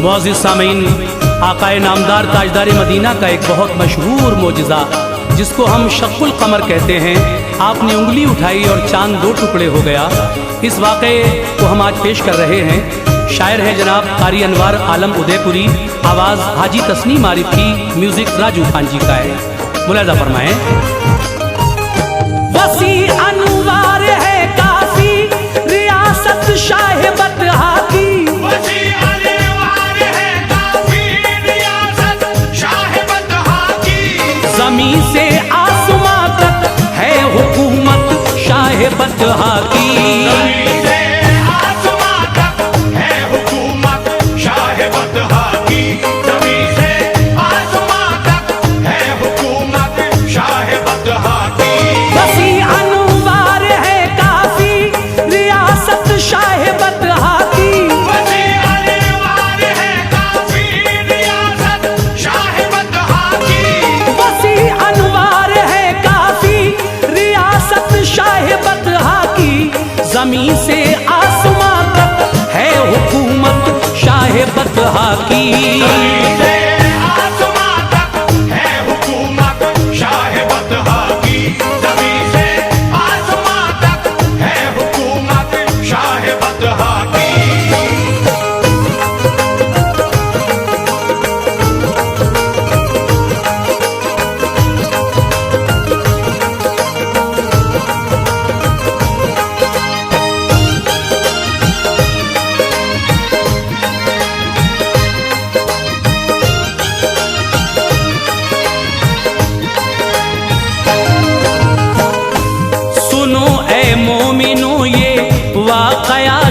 मुअज़्ज़िज़ सामीन, आक़ाए नामदार ताजदार मदीना का एक बहुत मशहूर मोजिज़ा जिसको हम शक्कुल कमर कहते हैं, आपने उंगली उठाई और चांद दो टुकड़े हो गया। इस वाक़े को हम आज पेश कर रहे हैं। शायर हैं जनाब कारी अनवार आलम उदयपुरी, आवाज़ हाजी तस्नीम आरिफ की, म्यूज़िक राजू खान जी का है। मुलाज़ा फरमाएं। वसी अनवार है काफी रियासत शाह बतहा की, वसी अनवार है काफी रियासत शाह बतहा की, ज़मीं से आसमां तक है हुकूमत शाह बतहा की, ज़मीं से आसमां तक है हुकूमत शाह बतहा की, ज़मीं से आसमां तक है हुकूमत शाह बतहा की, ज़मीं से आसमां तक है हुकूमत शाह बतहा की।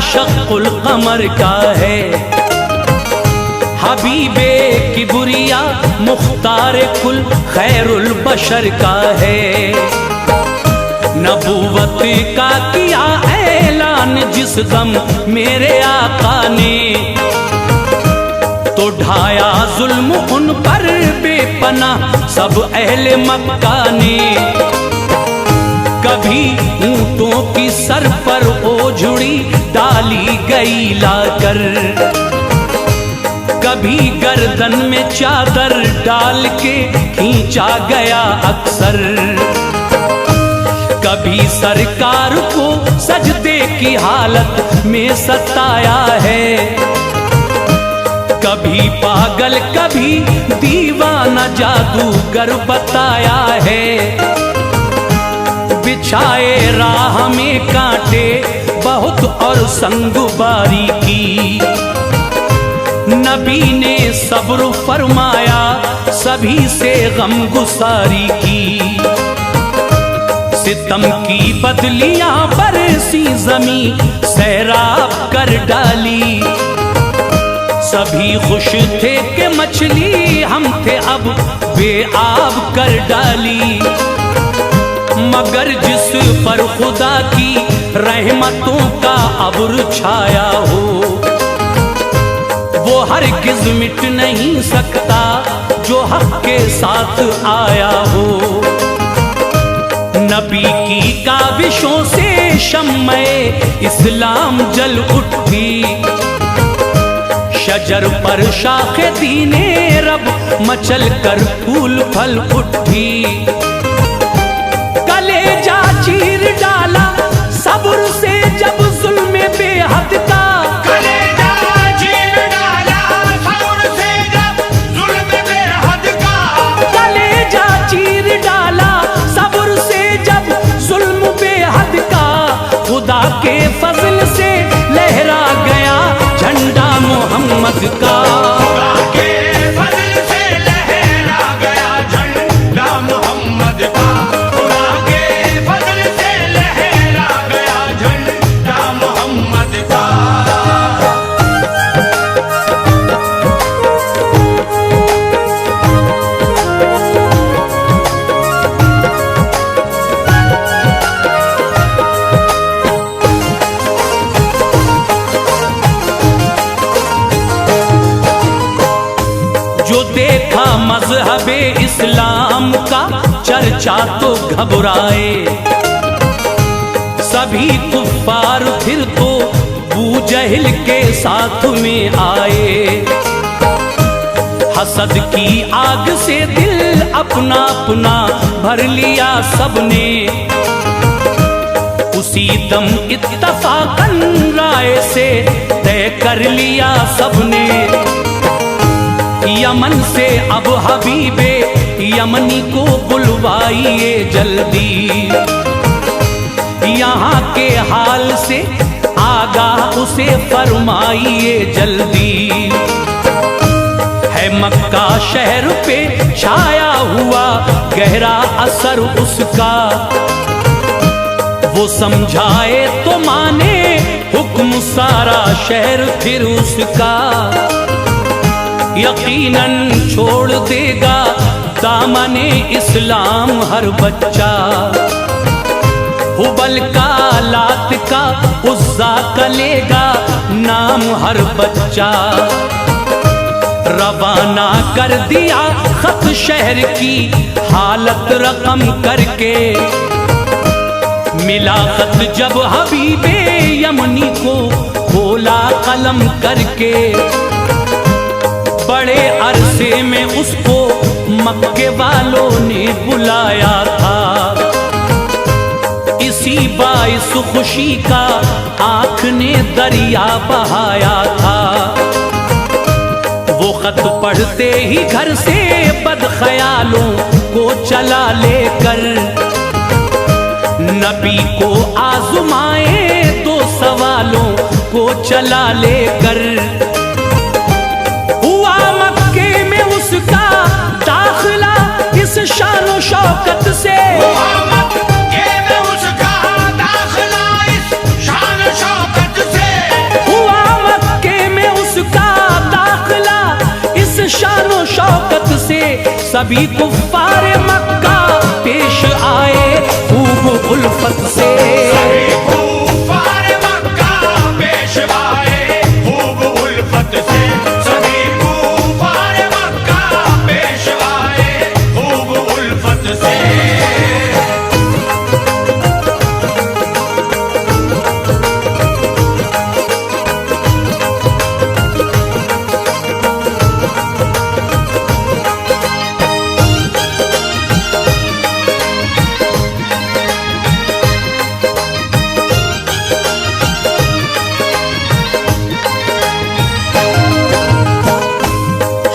शक्कुल कमर का है, हबीबे किबरिया मुख्तार कुल खैरुल बशर का है। नबूवत का किया ऐलान जिस दम मेरे आका ने, तो ढाया जुल्म उन पर बेपनाह सब अहले मक्का ने। कभी ऊंटों की सर पर ओझड़ी डाली गई लाकर, कभी गर्दन में चादर डाल के खींचा गया अक्सर, कभी सरकार को सजदे की हालत में सताया है, कभी पागल कभी दीवाना जादूगर बताया है। बिछाए राह में कांटे बहुत और संग बारी की, नबी ने सब्र फरमाया सभी से गम गुसारी की। सितम की बदलियां बरसी ज़मीं सैराब कर डाली, सभी खुश थे कि मछली हम थे अब बेआब कर डाली। मगर जिस पर खुदा की रहमतों का अब्र छाया हो, वो हरगिज़ मिट नहीं सकता जो हक के साथ आया हो। नबी की काविशों से शम्मे इस्लाम जल उठी, शजर पर शाखे दीने रब मचल कर फूल फल उठी। कलेजा चीर डाला सब्र से जब जुल्म बेहद का, कलेजा चीर डाला सब्र से जब जुल्म बेहद का, कलेजा चीर डाला सब्र से जब जुल्म बेहद का। खुदा के फजल से लहरा गया झंडा मोहम्मद का, खुदा के फजल से लहरा गया झंडा मोहम्मद का। जो देखा मज़हबे इस्लाम का चर्चा तो घबराए, सभी कुफ्फार फिर तो बू जहल के साथ में आए। हसद की आग से दिल अपना अपना भर लिया सबने। उसी दम इत्तफाकन राय से तय कर लिया सबने। यमन से अब हबीबे यमनी को बुलवाइए जल्दी। यहाँ के हाल से आगाह उसे फरमाइए जल्दी। है मक्का शहर पे छाया हुआ गहरा असर उसका। वो समझाए तो माने हुक्म सारा शहर फिर उसका। यकीनन छोड़ देगा दामने इस्लाम हर बच्चा। हुबल का लात का उज़्ज़ा का लेगा नाम हर बच्चा। रवाना कर दिया खत शहर की हालत रकम करके। मिला खत जब हबीबे यमनी को खोला कलम करके। बड़े अरसे में उसको मक्के वालों ने बुलाया था। इसी बाइस खुशी का आँख ने दरिया बहाया था। वो खत पढ़ते ही घर से बदख्यालों को चला लेकर। नबी को आज़माए दो सवालों को चला लेकर। हुआ मक्के में उसका दाखिला इस शान शौकत से। शौकत से सभी कुफ्फार मक्का पेश आए खूब उल्फत से। सभी कुफ्फार मक्का पेश आए खूब उल्फत से। सभी कुफ्फार मक्का पेश आए खूब उल्फत से।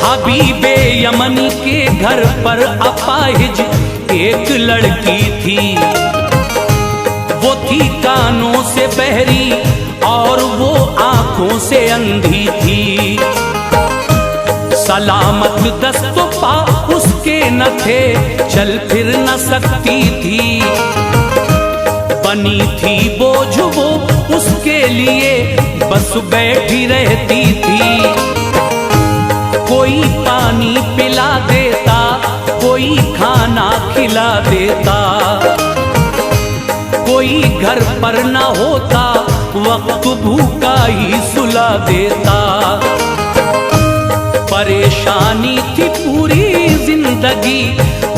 हबीबे यमनी के घर पर अपाहिज एक लड़की थी। वो थी कानों से बहरी और वो आंखों से अंधी थी। सलामत दस्त पा उसके न थे, चल फिर न सकती थी। बनी थी बोझ वो उसके लिए, बस बैठी रहती थी। कोई पानी पिला देता, कोई खाना खिला देता। कोई घर पर न होता, वक्त भूखा ही सुला देता। परेशानी थी पूरी जिंदगी,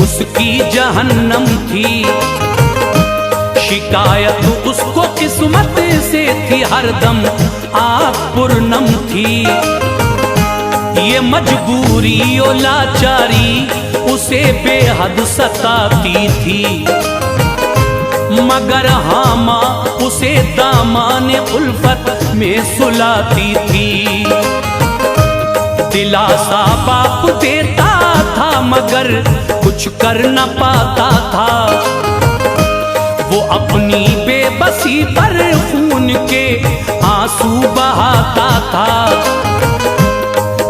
उसकी जहन्नम थी। शिकायत उसको किस्मत से थी, हरदम आँख पुरनम थी। ये मजबूरी और लाचारी उसे बेहद सताती थी। मगर हाँ माँ उसे दामाने उल्फत में सुलाती थी। दिलासा बाप देता था मगर कुछ कर न पाता था। वो अपनी बेबसी पर खून के आंसू बहाता था।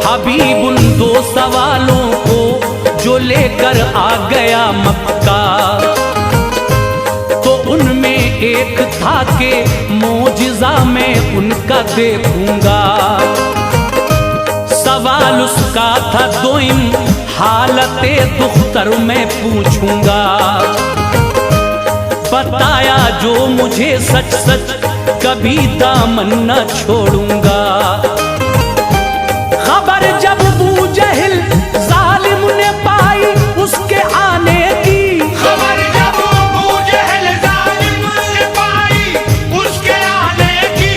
हबीब उन दो सवालों को जो लेकर आ गया मक्का, तो उनमें एक था कि मोजिज़ा मैं उनका देखूंगा। सवाल उसका था दोइम, हालते दुख्तर मैं पूछूंगा। बताया जो मुझे सच सच, कभी दामन न छोड़ूंगा। खबर जब अबू जहल जालिम ने पाई उसके आने की, खबर जब अबू जहल जालिम ने पाई उसके आने की,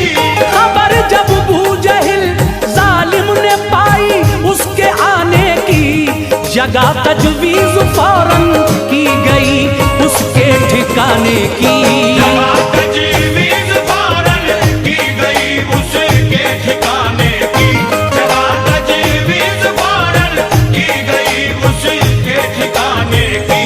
खबर जब अबू जहल जालिम ने पाई उसके आने की। जगह तजवीज फौरन की गई उसके ठिकाने की। तजवीज़ फौरन की गई उसके ठिकाने की। तजवीज़ फौरन की गई उसके ठिकाने की।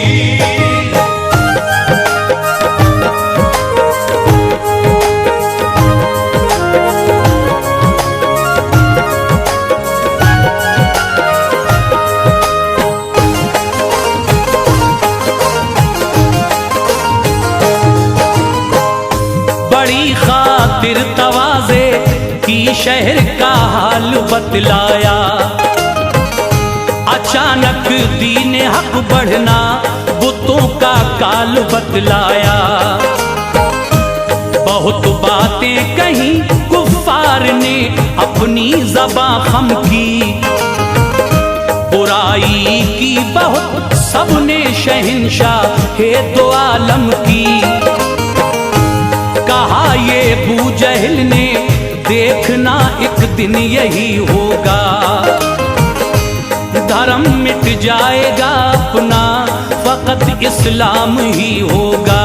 बड़ी खातिर तवाज़े की शहर का हाल बतलाया। अचानक दीन हक बढ़ना बुतों का काल बतलाया। बहुत बातें कही कुफ्फार ने अपनी ज़बां खम की। बुराई की बहुत सबने शहंशाह दो आलम की। कहा ये अबू जहल ने देखना एक दिन यही होगा। धर्म मिट जाएगा अपना फकत इस्लाम ही होगा।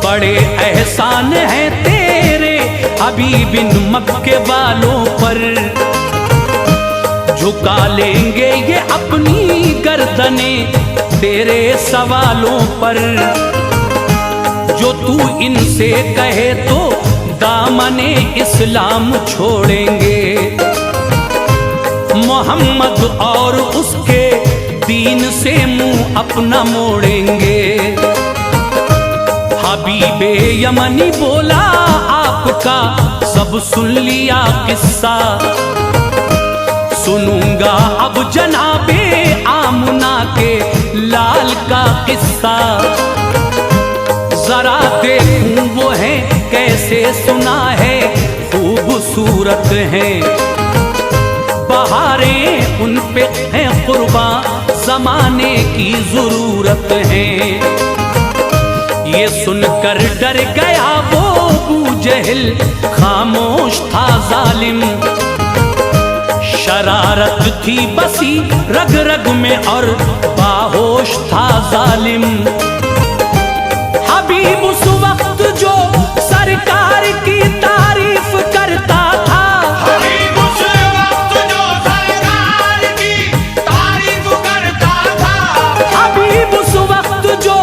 बड़े एहसान हैं तेरे हबीब बिन मक्के वालों पर। झुका लेंगे ये अपनी गर्दने तेरे सवालों पर। जो तू इनसे कहे तो दामने इस्लाम छोड़ेंगे। मोहम्मद और उसके दीन से मुंह अपना मोड़ेंगे। हबीबे यमनी बोला आपका सब सुन लिया किस्सा। सुनूंगा अब जनाबे आमुना के लाल का किस्सा। जरा देखूं वो है कैसे सुना है खूबसूरत हैं। बहारें उन पे हैं कुर्बान ज़माने की ज़रूरत है। ये सुनकर डर गया वो अबू जहल खामोश था जालिम। शरारत थी बसी रग रग में और बाहोश था जालिम। हबीब उस वक्त जो सरकार की तारीफ करता था। हबीब उस वक्त जो सरकार की तारीफ करता था। हबीब उस वक्त जो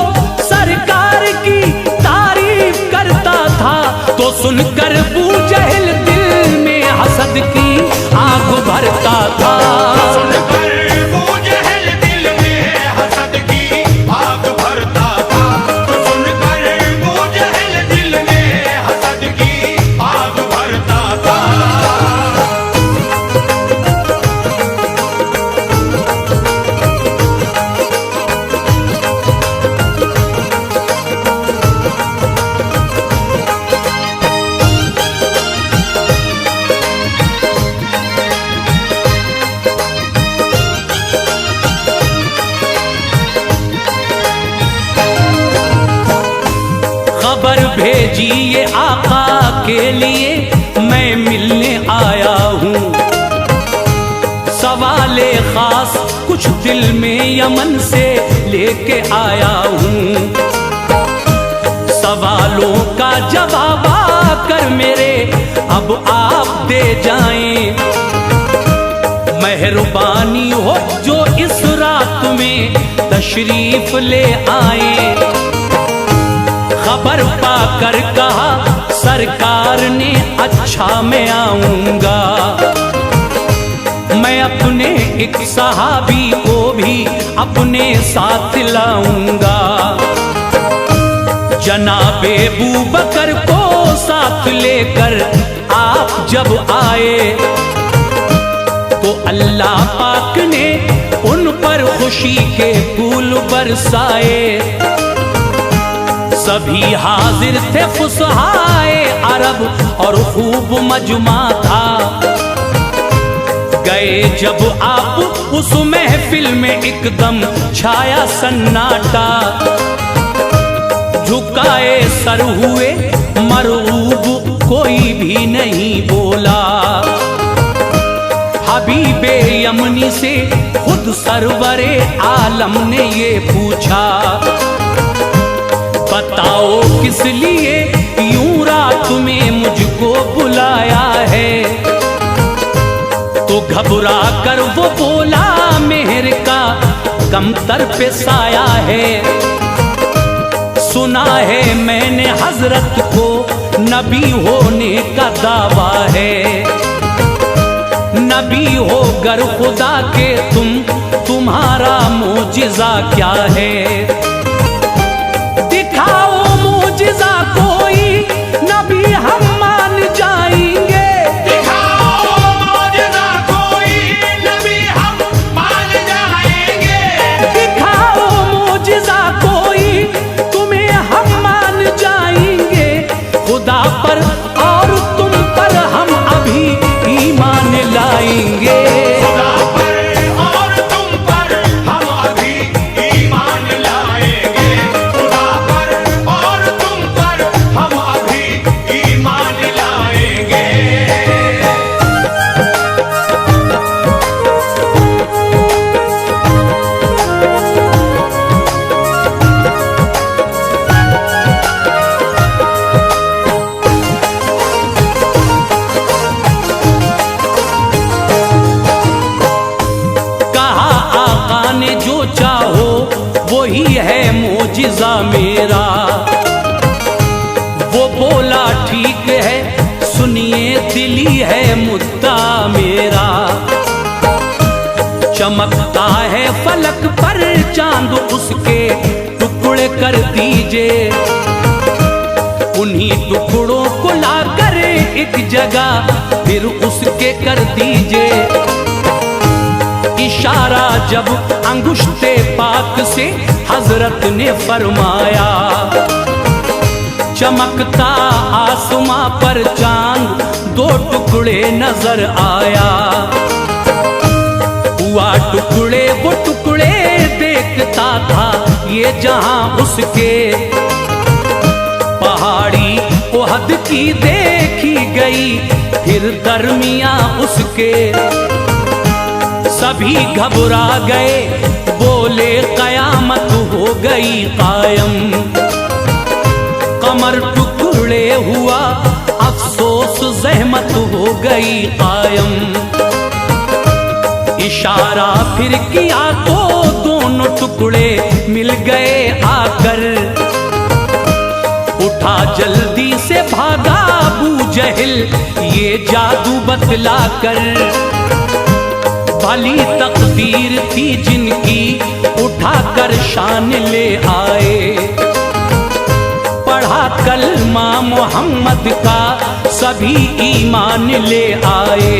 सरकार की तारीफ करता था। तो सुनकर अबू जहल दिल में हसद की आग भरता था। सुनकर अबू जहल दिल में हसद की आग भरता था। सुनकर अबू जहल दिल में हसद की आग भरता था। खबर भेजी ये आका के लिए मैं मिलने आया हूँ। सवाले खास कुछ दिल में यमन से लेके आया हूँ। सवालों का जवाब आकर मेरे अब आप दे जाएं। मेहरबानी हो जो इस रात में तशरीफ ले आए। खबर पाकर कहा सरकार ने अच्छा मैं आऊंगा। मैं अपने एक सहाबी को भी अपने साथ लाऊंगा। जनाबे अबू बकर को साथ लेकर आप जब आए तो अल्लाह पाक ने उन पर खुशी के फूल बरसाए। सभी हाजिर थे फुसहाए अरब और खूब मजमा था। गए जब आप उस महफिल में एकदम छाया सन्नाटा। झुकाए सर हुए मरऊब कोई भी नहीं बोला। हबीबे यमनी से खुद सरवरे आलम ने ये पूछा, बताओ किस लिए यूं रात में मुझको बुलाया है। तो घबरा कर वो बोला, मेहर का कमतर पे साया है। सुना है मैंने हजरत को नबी होने का दावा है। नबी हो गर खुदा के तुम्हारा मोजिजा क्या है। दिखाओ मोजिजा कोई, नबी हम मान जाएंगे। दिखाओ मौजज़ा कोई, नबी हम मान जाएंगे। दिखाओ मोजिजा कोई, तुम्हें हम मान जाएंगे। खुदा पर और तुम पर हम अभी ईमान लाएंगे। खुदा पर और तुम पर हम अभी ईमान लाएंगे। खुदा पर और तुम पर हम अभी ईमान लाएंगे। कहा आका ने जो चाहो वही है मोजिजा मेरा। वो बोला ठीक है, सुनिए दिली है मुद्दा मेरा। चमकता है फलक पर चांद, उसके टुकड़े कर दीजिए। उन्हीं टुकड़ों को लाकर एक जगह फिर उसके कर दीजिए। इशारा जब अंगुश्ते पाक से हजरत ने फरमाया, चमकता आसमां पर चांद दो टुकड़े नजर आया। हुआ टुकड़े वो टुकड़े देखता था ये जहां उसके। पहाड़ी ओहद की देखी गई फिर दरमिया उसके। सभी घबरा गए, बोले कयामत हो गई कायम। कमर टुकड़े हुआ, अफसोस जहमत हो गई कायम। इशारा फिर किया तो दोनों टुकड़े मिल गए आकर। उठा जल्दी से भागा अबू जहल ये जादू बतला कर। भली तकदीर थी जिनकी उठाकर शान ले आए। पढ़ा कलमा मोहम्मद का सभी ईमान ले आए।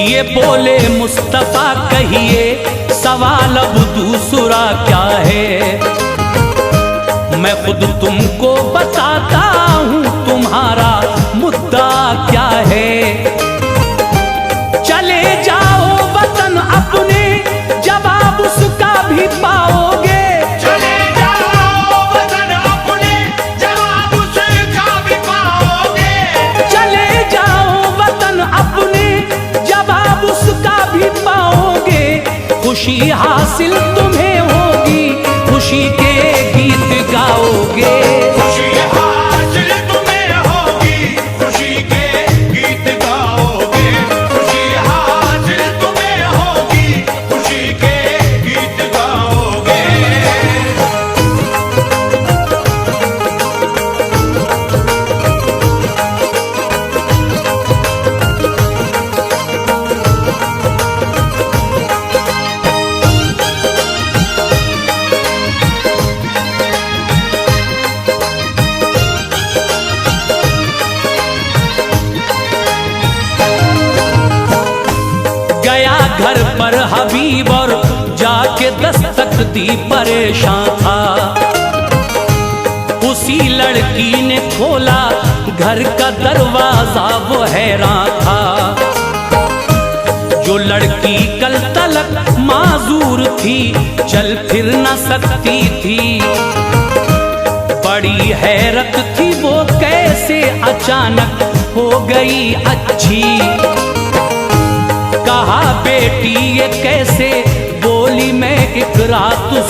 ये बोले मुस्तफा कहिए सवाल अब दूसरा क्या है। मैं खुद तुमको बताता हूँ तुम्हारा मुद्दा क्या है। चले जाओ वतन अपने, जवाब उसका भी पाओगे। चले जाओ वतन अपने, जवाब उसका भी पाओगे। चले जाओ वतन अपने, जवाब उसका भी पाओगे। खुशी हासिल तुम्हें होगी, खुशी के गीत गाओगे। खुशी हासिल तुम्हें होगी, खुशी के गीत गाओगे। खुशी हासिल तुम्हें होगी, खुशी के गीत गाओगे। गया घर पर हबीब और जाके दस्तक दी, परेशान था। उसी लड़की ने खोला घर का दरवाजा, वो हैरान था। जो लड़की कल तलक माजूर थी, चल फिर न सकती थी। बड़ी हैरत थी वो कैसे अचानक हो गई अच्छी। कहा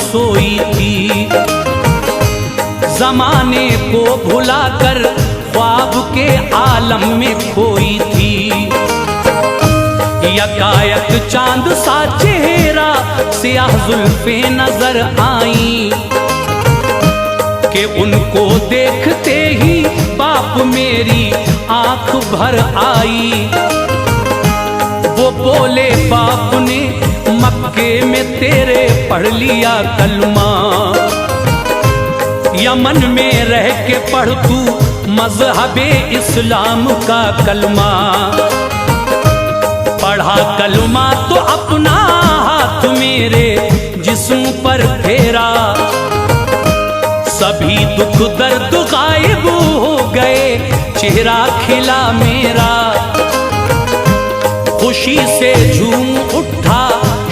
सोई थी। जमाने को भुलाकर ख्वाब के आलम में खोई थी। यकायक चांद सा चेहरा सियाह जुल्फे नजर आई कि उनको देखते ही बाप मेरी आंख भर आई। वो बोले बाप ने मक्के में तेरे पढ़ लिया कलमा, यमन में रह के पढ़ तू मजहबे इस्लाम का कलमा। पढ़ा कलमा तो अपना हाथ मेरे जिस्म पर फेरा, सभी दुख दर्द गायब हो गए, चेहरा खिला मेरा। खुशी से झूम उठा,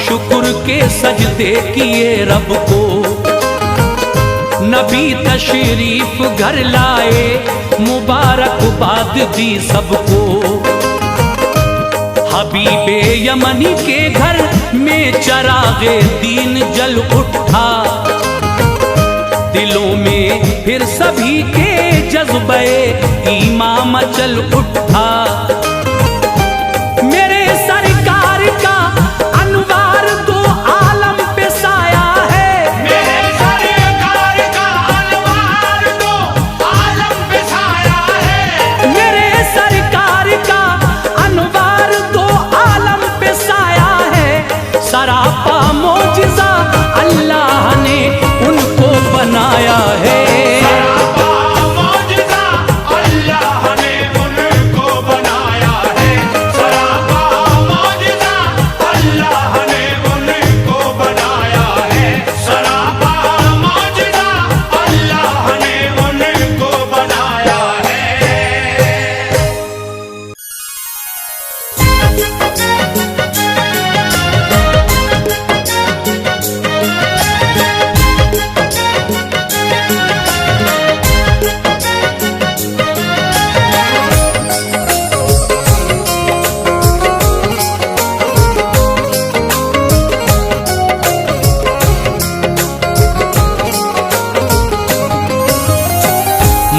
शुक्र के सजदे किए रब को। नबी तशरीफ घर लाए, मुबारकबाद दी सबको। हबीबे यमनी के घर में चरागे दीन जल उठा, दिलों में फिर सभी के जज्बे ईमान मचल उठा। मेरे सरकार का अनवार दो आलम पे साया है, मेरे सरकार का अनवार दो आलम पे साया है। मेरे सरकार का अनवार दो आलम पे साया है। सरापा मोजिज़ा अल्लाह ने उनको बनाया है। सरापा मौजज़ा अल्लाह ने उनको बनाया है। सरापा मौजज़ा अल्लाह ने उनको बनाया है। सरापा मौजज़ा अल्लाह ने उनको बनाया है।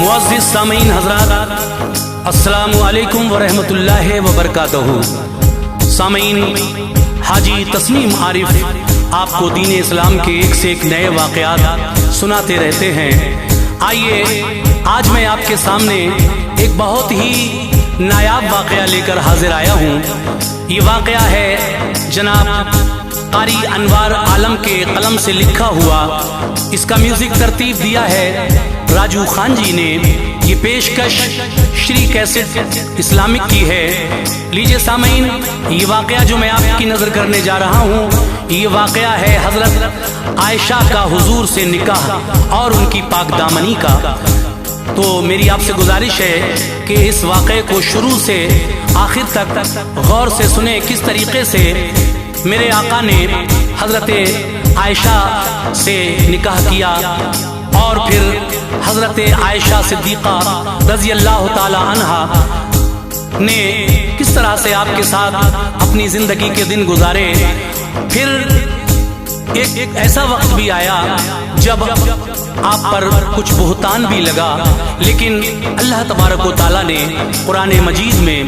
मुअज़्ज़िज़ सामीन हज़रात, अस्सलामु अलैकुम व रहमतुल्लाहि व बरकातहू। सामीन, हाजी तस्नीम आरिफ आपको दीन इस्लाम के एक से एक नए वाक़यात सुनाते रहते हैं। आइए आज मैं आपके सामने एक बहुत ही नायाब वाक़या लेकर हाजिर आया हूँ। ये वाक़या है जनाब कारी अनवार आलम के कलम से लिखा हुआ। इसका म्यूजिक तरतीब दिया है राजू खान जी ने। ये पेशकश श्री कैसेट इस्लामिक की है। लीजिए सामीन, ये वाक़या जो मैं आपकी नज़र करने जा रहा हूँ, ये वाक़या है हज़रत आयशा का हुजूर से निकाह और उनकी पाक दामनी का। तो मेरी आपसे गुजारिश है कि इस वाक़े को शुरू से आखिर तक गौर से सुने, किस तरीके से मेरे आका ने हज़रत आयशा से निकाह किया और फिर हज़रत आयशा सिद्दीक़ा रज़ी अल्लाह ताला अन्हा ने किस तरह से आपके साथ अपनी ज़िंदगी के दिन गुजारे। फिर एक ऐसा वक्त भी आया जब आप पर कुछ बुहतान भी लगा, लेकिन अल्लाह तबारक व तआला ने कुरान मजीद में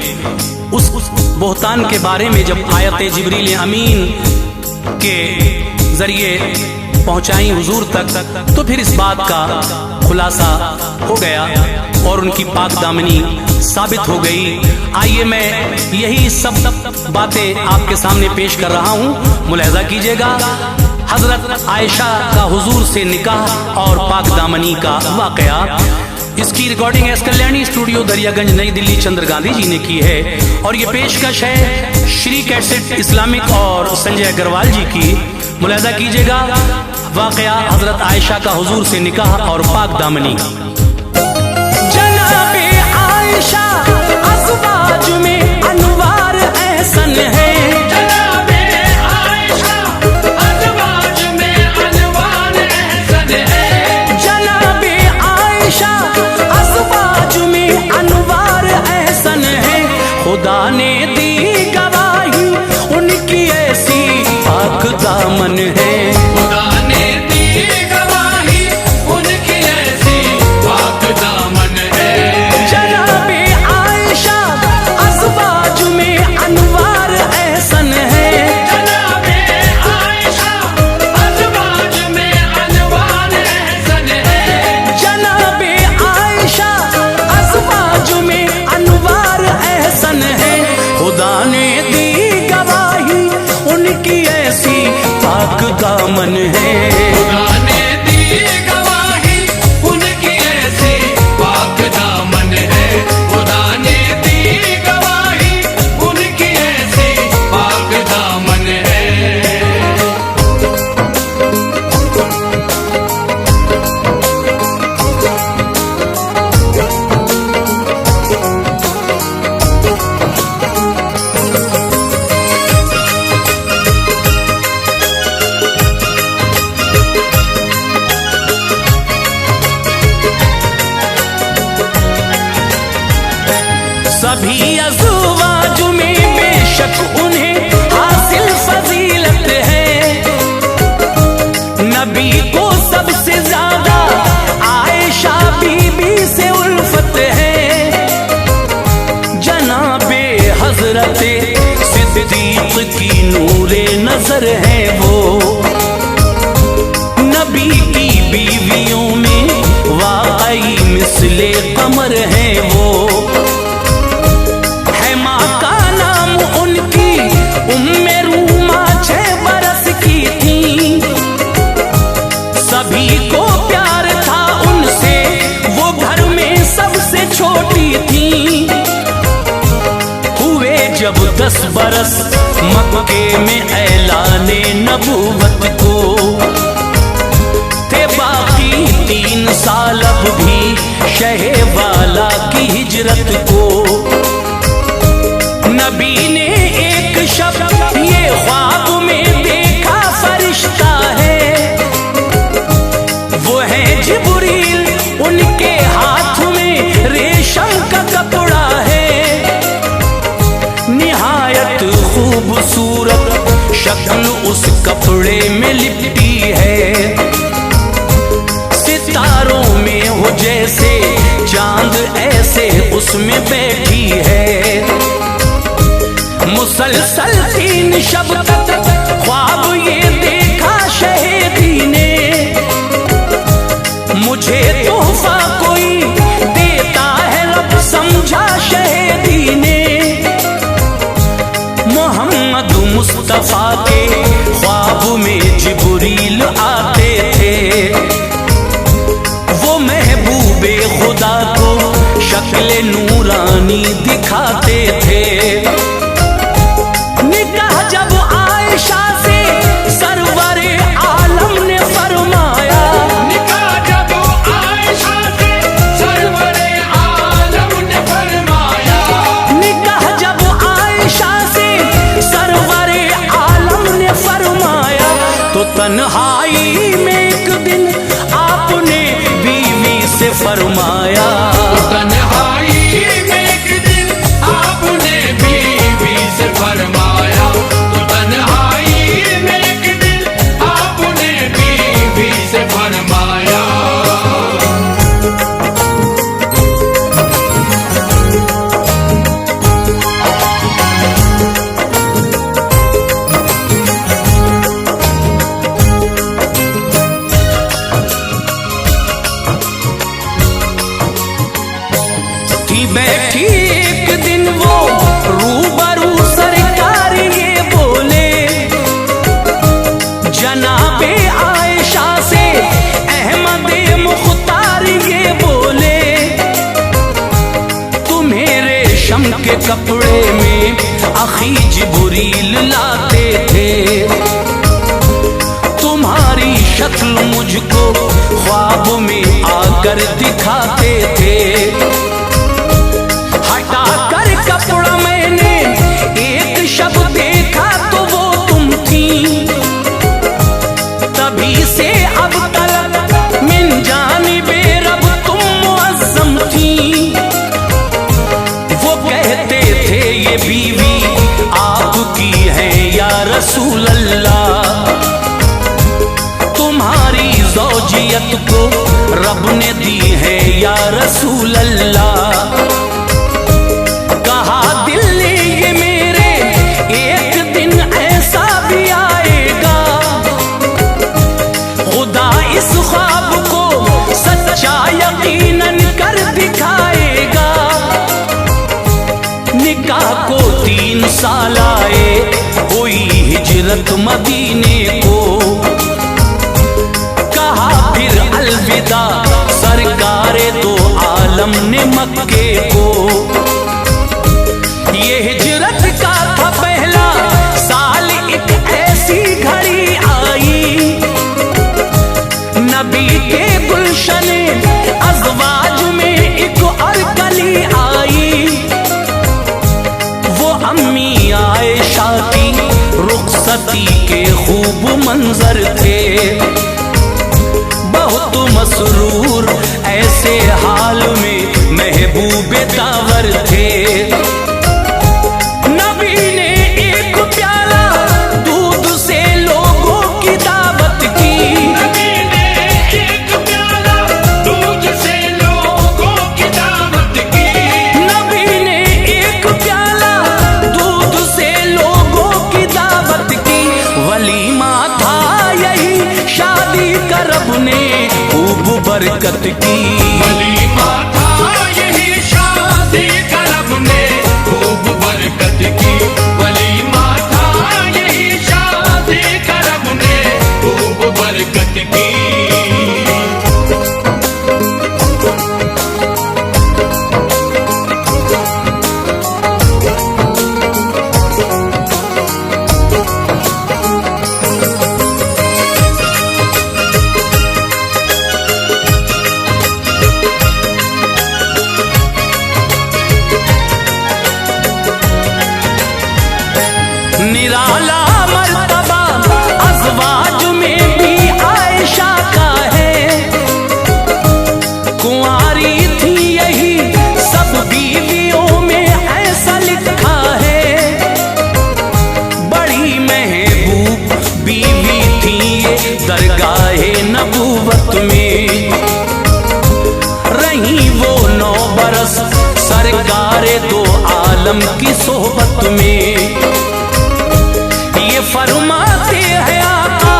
उस बुहतान के बारे में जब आयत जिब्रील अमीन के जरिए पहुंचाई हुजूर तक, तो फिर इस बात का खुलासा हो गया और उनकी पाक दामनी साबित हो गई। आइए मैं यही सब बातें आपके सामने पेश कर रहा हूँ, मुलाहिज़ा कीजिएगा। हजरत आयशा का हुजूर से निकाह और पाक दामनी का वाक़या। इसकी recording S Kalyani studio Daryaganj नई दिल्ली चंद्र गांधी जी ने की है और ये पेशकश है श्री कैसेट इस्लामिक और संजय अग्रवाल जी की। मुलाहिज़ा कीजिएगा वाक़या हजरत आयशा का हुजूर से निकाह और पाक दामनी। जनाबे आयशा अज़वाज में अनवार एहसन है। जनाबे आयशा अज़वाज में अनवार एहसन है। जनाबे आयशा अज़वाज में अनवार एहसन है। खुदा ने दी गवाही उनकी ऐसी पाक दामन है। खुदा ने दामन है। खुदा ने दी गवाही उनकी ऐसी पाक दामन है। खुदा ने दी गवाही उनकी ऐसी पाक दामन है। सभी अज़वाज में बेशक उन्हें हासिल फजीलत है। नबी को सबसे ज्यादा आयशा बीबी से उल्फत है। जनाबे हजरते सिद्दीक की नूरे नजर है वो। नबी की बीवियों में वाकई मिसले कमर है वो। उम्मे रूमा 6 बरस की थी। सभी को प्यार था उनसे, वो घर में सबसे छोटी थी। हुए जब 10 बरस मक्के में ऐलाने नबूवत को, थे बाकी 3 साल अब भी शहे वाला की हिजरत को। नबी ने एक शब्द ये ख्वाब में देखा फरिश्ता है। वो है जिब्रील, उनके हाथ में रेशम का कपड़ा है। निहायत खूबसूरत शक्ल उस कपड़े में लिपटी है। सितारों में हो जैसे चांद ऐसे उसमें बैठी है। मुसलसल 3 शब तक ख्वाब ये देखा शहीदी ने। मुझे तोहफा कोई देता है रब समझा शहीदी ने। मोहम्मद मुस्तफा के ख्वाब में जिब्रील आते थे। वो महबूबे खुदा को शक्ल नूरानी दिखाते थे। जब आयशा से सरवरे आलम ने फरमाया, निकाह जब आयशा से सरवरे आलम ने फरमाया। निकाह जब आयशा से सरवरे आलम ने फरमाया, तो तन्हाई में एक दिन आपने बीवी से फरमाया। तन्हाई में एक दिन आपने बीवी से फरमाया। तन्हाई में एक दिन आपने बीवी से फरमाया। थी बैठी एक दिन वो रूबरू सरकार ये बोले, जनाबे आयशा से अहमद मुख्तार ये बोले। तुम्हें रेशम के कपड़े में अखी जिब्रील लाते थे। तुम्हारी शक्ल मुझको ख्वाब में आकर दिखाते थे। हटा कर कपड़ा मैंने एक शब्द देखा तो वो तुम थी। तभी से अब तक मिन जानिबे रब तुम मुअज़्ज़म थी। वो कहते थे ये बीवी आपकी है या रसूल अल्लाह। तुम्हारी ज़ौजियत को रब ने दी है या रसूल अल्लाह। कहा दिल ने ये मेरे एक दिन ऐसा भी आएगा, खुदा इस ख्वाब को सच्चा यकीनन कर दिखाएगा। निकाह को 3 साल आए, हुई हिजरत मदीने को। का सरकारे दो आलम ने मक्के को। ये हिजरत का था पहला साल, एक ऐसी घड़ी आई, नबी के गुलशने अज़वाज में एक और कली आई। वो अम्मी आयशा की रुखसती के खूब मंजर थे, बहुत मसरूर ऐसे हाल में महबूब दावर थे। नबी ने एक प्याला दूध से लोगों की दावत की, नबी ने एक प्याला दूध से लोगों की दावत की, नबी ने एक प्याला दूध से लोगों की दावत की। वलीमा था यही शादी का रब ने खूब बरकत की, वलीमा था यही शादी का रब ने खूब बरकत की, वलीमा था यही शादी का रब ने खूब बरकत की। निराला मर्तबा अज़वाज में भी आयशा का है, कुंवारी थी यही सब बीवियों में ऐसा लिखा है। बड़ी महबूब बीवी थी ये दरगाहे नबूवत में, रही वो 9 बरस सरकारे दो आलम की सोहबत में। ये फरमाते हैं आका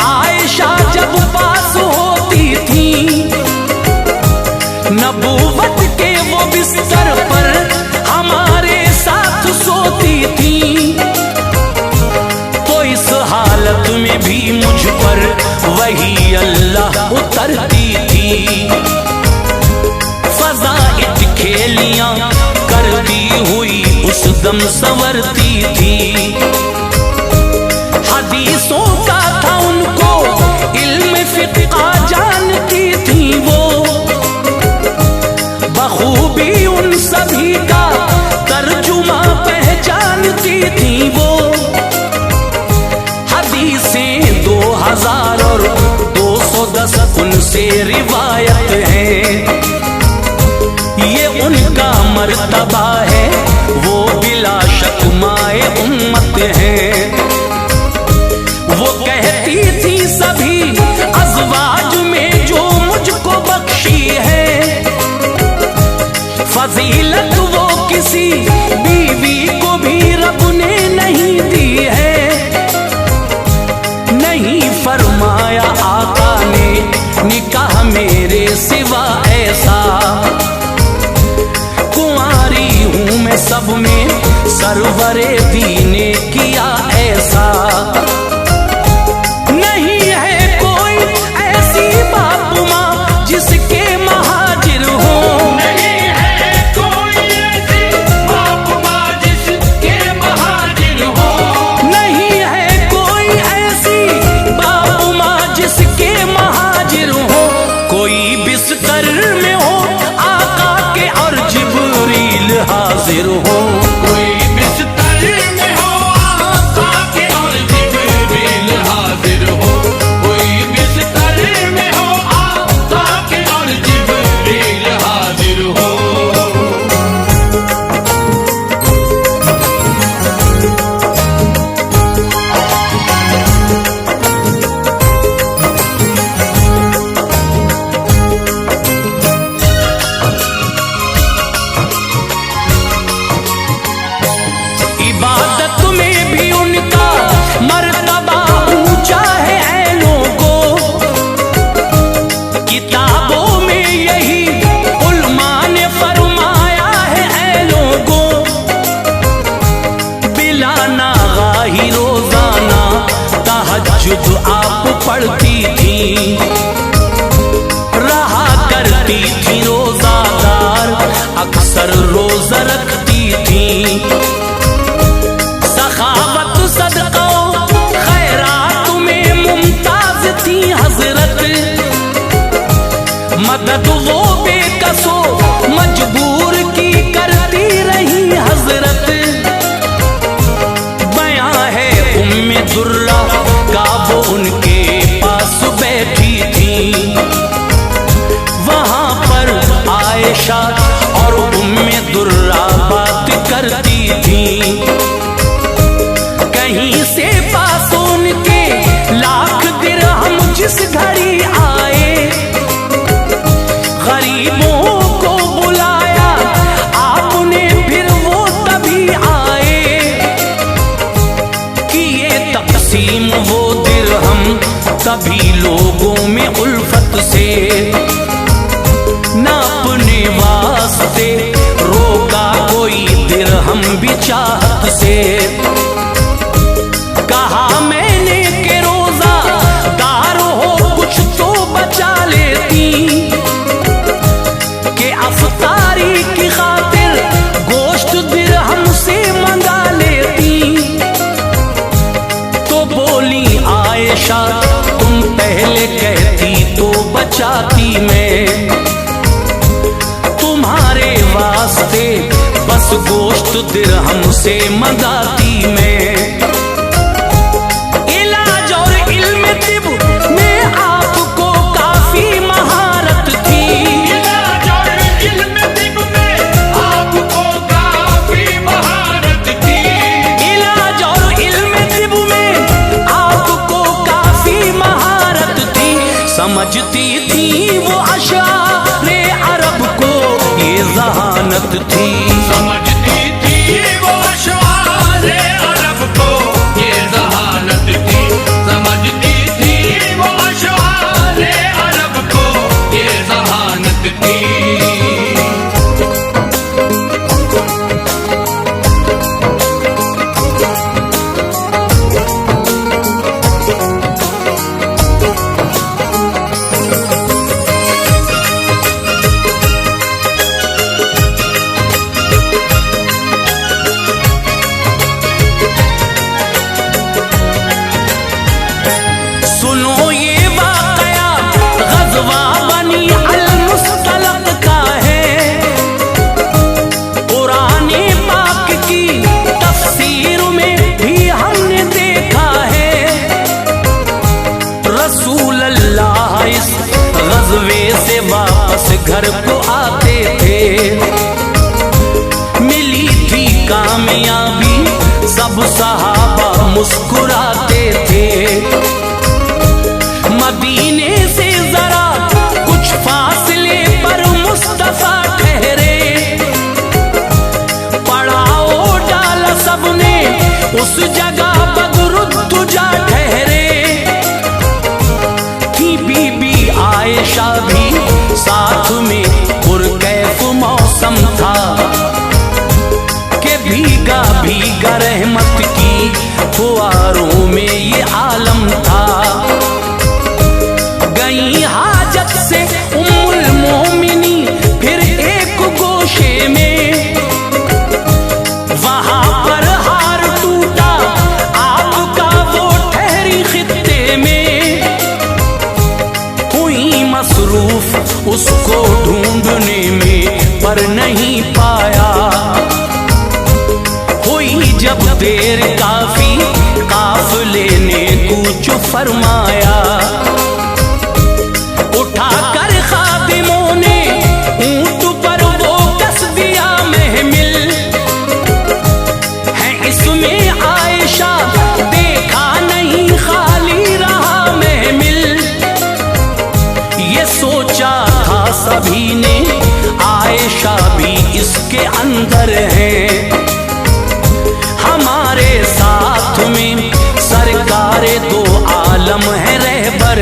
आयशा जब पास होती थी, नबूवत के वो बिस्तर पर हमारे साथ सोती थी। तो इस हालत में भी मुझ पर वही अल्लाह उतरती थी, फज़ाइल खेलियां करती हुई उस दम संवरती थी। हदीसों का था उनको इल्म फिक़्ह जानती थी वो, बखूबी उन सभी का तर्जुमा पहचानती थी वो। हदीसें 2000 और 210 उनसे रिवायत है, ये उनका मर्तबा है, वो बिला शक माए उम्मत है। वो कहती थी सभी अज़वाज में जो मुझको बख्शी है, फजीलत वो किसी बीवी को भी रब ने नहीं दी है। नहीं फरमाया आका ने निकाह मेरे सिवा ऐसा, कुंवारी हूँ मैं सब में सरवरे दीने किया ऐसा। नहीं है कोई ऐसी बाप माँ जिसके महाजिर हो, नहीं है कोई ऐसी बाप माँ जिसके महाजिर हो, नहीं है कोई ऐसी बाप माँ जिसके महाजिर हो। कोई बिस्तर में हो आका के और जिब्रील हाजिर हो, कोई बिस्तर में हो आका के और जिब्रील हाजिर हो, कोई बिस्तर में हो आका के और जिब्रील हाजिर हो। इबादत में भी उनका मर्तबा ऊंचा है ऐ लोगों, किताबों में यही उलमा ने फरमाया है ऐ लोगों। बिला नागाही रोजाना तहज्जुद आप पढ़ती थी, करती थी रोजादार, अक्सर रोजा रखती थी। सखावत सदका खैरात में मुमताज थी हजरत, मदद वो बेकसो मजबूर की करती रही हजरत। बयां है उम्मे दुर्रा का वो उनके पास बैठी थी, वहां पर आयशा और उम्मे दुर्रा बात करती थी। कहीं से पास उनके लाख दिरहम जिस घड़ी आए, गरीबों को बुलाया आपने फिर वो तभी आए, किए तकसीम वो दिरहम तभी लोगों में उल्फत से, ना अपने वास्ते रोका कोई दिरहम भी चाहत से। कहा मैंने के रोजा दार हो कुछ तो बचा लेती, के अफ्तारी की खातिर गोश्त दिरहम से मंगा लेती। तो बोली आयशा तुम पहले कहती तो बचाती मैं, तुम्हारे वास्ते बस गोश्त दिरहम से मंगाती मैं। इलाज और इल्म तिब में आपको काफी महारत थी, इलाज और इल्म तिब में आपको काफी महारत थी। इलाज और इल्म तिब में आपको काफी महारत थी। समझती थी वो अशारे अरब को ये जहानत थी, समझती थी वो अशआरे अरब को ये जहानत थी, समझती थी वो अशआरे अरब को ये जहानत थी। सुनो ये वाकया ग़ज़वा बनी अल-मुस्तलक़ का है। कुरान पाक की तफ़सीर में भी हमने देखा है, रसूल अल्लाह इस ग़ज़वे से वापस घर को आते थे। मिली थी कामयाबी सब सहाबा मुस्कुराते थे। मदीने से जरा कुछ फासले पर मुस्तफा ठहरे, पड़ाओ डाला सबने उस जगह बदरुद्दुजा ठहरे। थी बीबी आयशा भी साथ में, पुरकैफ मौसम था के भीगा भीगा रहमत की फुआरों में ये आलम था। गई हाजत से उम्मुल मोमिनी फिर एक गोशे में, वहां पर हार टूटा आपका वो ठहरी खित्ते में। हुई मसरूफ उसको ढूंढने में पर नहीं पाया, हुई जब देर काफी काफिले ने कूच फरमाया। उठाकर खादिमों ने ऊंट पर वो कस दिया महमिल, है इसमें आयशा देखा नहीं खाली रहा महमिल। ये सोचा था सभी ने आयशा भी इसके अंदर है, हमारे साथ में सरकारे दो आलम है रहबर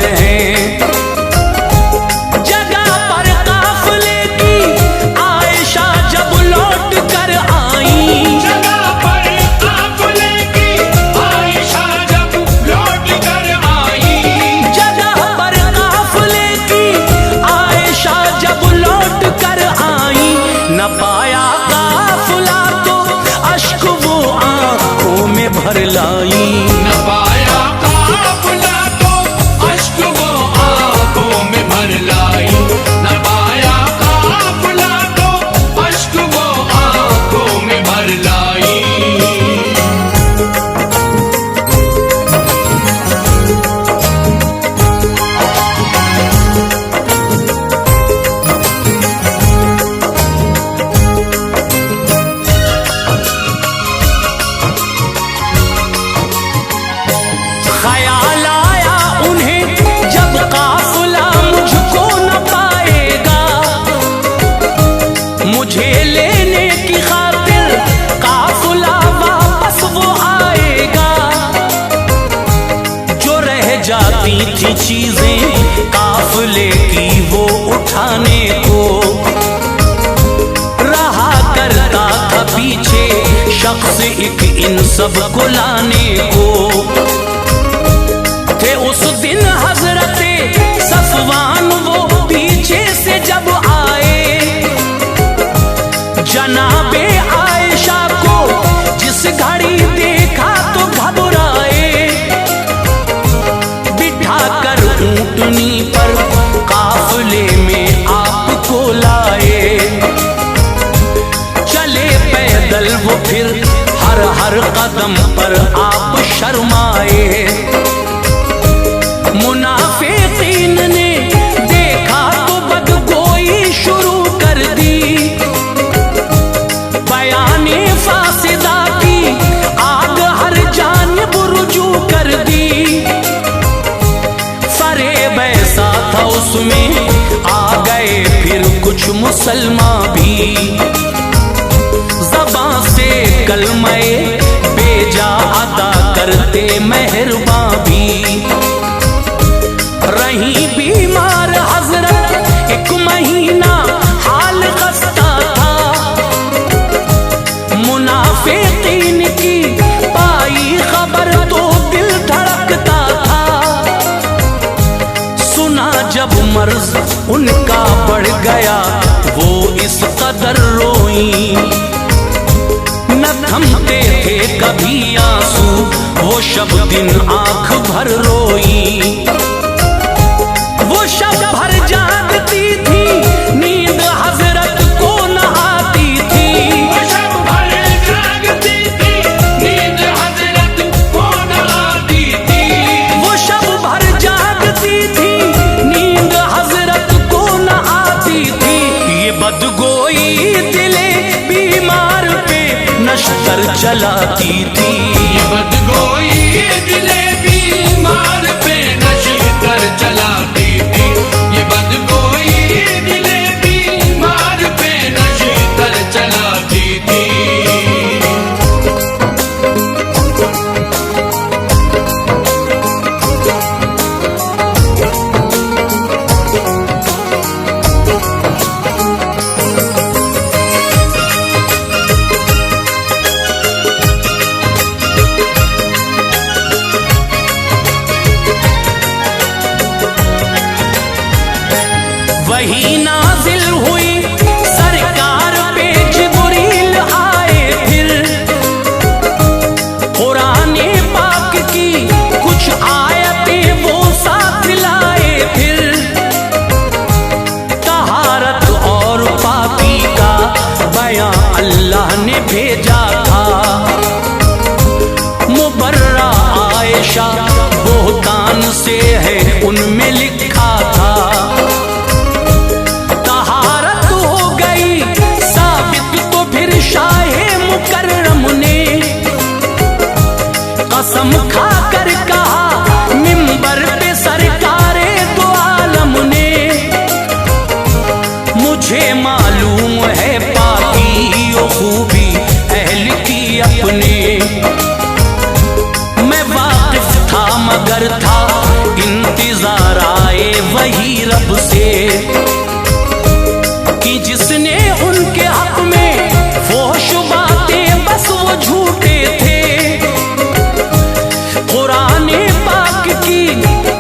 लाई। न पाया काफिला तो अश्क वो आंखों में भर लाई। न पाया काफिला तो अश्क वो आंखों में भर लाई। ख्याल आया उन्हें जब काफिला मुझको न पाएगा, मुझे लेने की खातिर काफिला वापस वो आएगा। जो रह जाती थी चीजें काफिले की वो उठाने को, रहा करता था पीछे शख्स एक इन सब को लाने को। थे उस दिन हजरते सफवान वो पीछे से जब आए, जनाबे आयशा को जिस घड़ी देखा तो घबराए। बिठा कर ऊंटनी पर काफिले में आपको लाए, चले पैदल वो फिर हर हर कदम पर आप शर्माए। मुनाफिकीन ने देखा तो बदगोई शुरू कर दी, बयाने फासिदा की आग हर जानिब रुजू कर दी। फरेब ऐसा था उसमें आ गए फिर कुछ मुसलमान भी, ज़बां से कलमे बेजा अदा करते मेहरबान भी। रही बीमार हजरत एक महीना हाल खस्ता था, मुनाफिकीन की पाई खबर तो दिल धड़कता था। सुना जब मर्ज उनका बढ़ गया वो इस कदर रोई, न थमते थे कभी आंसू वो शब दिन आंख भर रोई। वो शब भर जागती थी नींद हजरत को न आती थी। वो शब भर जागती थी नींद हजरत को न आती थी। वो शब भर जागती थी नींद हजरत को न आती थी। ये बदगोई दिले बीमार पे नश्तर चलाती थी। ये बदगोई दिले बीमार पे नश्तर चलाती थी। ये बदगोई दिले बीमार पे नश्तर चलाती थी। वही नाजिल हुई सरकार पे जिब्रील आए फिर, कुराने पाक की कुछ आयतें वो साथ लाए फिर। तहारत और पाकी का बयां अल्लाह ने भेजा था, मुबर्रा आयशा बोहतान से है उनमें लिखा था। कसम खा कर कहा मिंबर पे सरकारे दो आलम ने, मुझे मालूम है पाकी ओ खूबी अहल की अपने। मैं वाकिफ था मगर था इंतजार आए वही रब से, कि जिसने उनके हक में फोश बातें बस वो झूठे थे। कुराने पाक की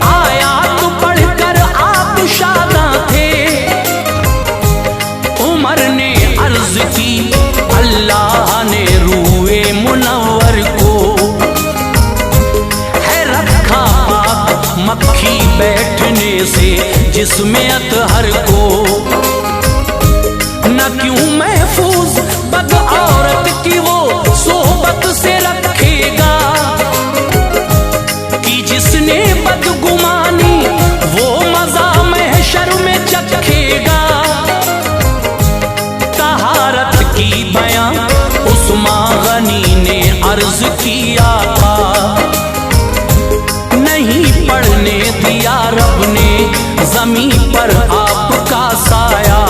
आयात पढ़कर आप शादा थे। उमर ने अर्ज की अल्लाह ने रूए मुनव्वर को, से जिसमें अतहर को, न क्यों महफूज बद औरत की वो सोहबत से रखेगा, कि जिसने बदगुमानी वो मजा महशर में चखेगा। तहारत की बयां उस्मान गनी ने अर्ज किया था, नहीं पढ़ने दिया रब ने जमीन पर आपका साया।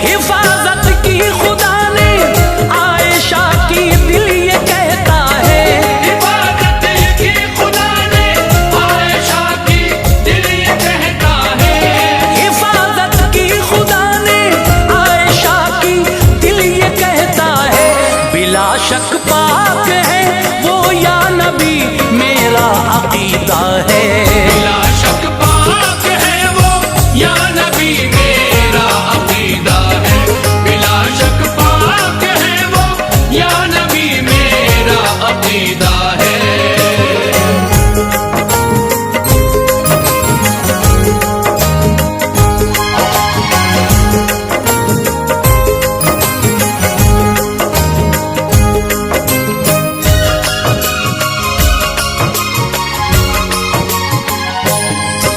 हिफाजत की खुदा ने आयशा की दिल ये कहता है, हिफाजत की खुदा ने आयशा की दिल ये कहता है, हिफाजत की खुदा ने आयशा की दिल ये कहता है। बिला शक पाक है वो या नबी मेरा अकीदा है, बिला शक पाक है वो या नबी मेरा अकीदा है, बिला शक पाक है वो या नबी मेरा अकीदा है।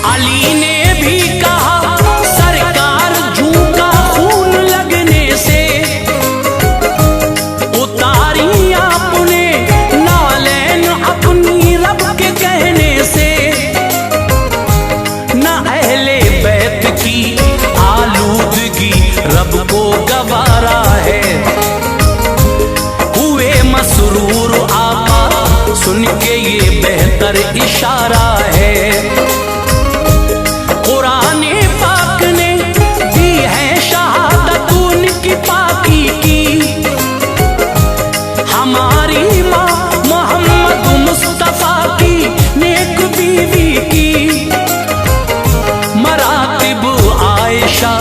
अली ने भी कहा सरकार झूठा खून लगने से, उतारी आपने नालैन अपनी रब के कहने से। न अहले बैत की आलूदगी रब को गवारा है, हुए मसरूर आका सुन के ये बेहतर इशारा है। कुराने पाक ने दी है शहादत उनकी पाकी की, हमारी माँ मोहम्मद मुस्तफा की नेक बीवी की। मरातिब आयशा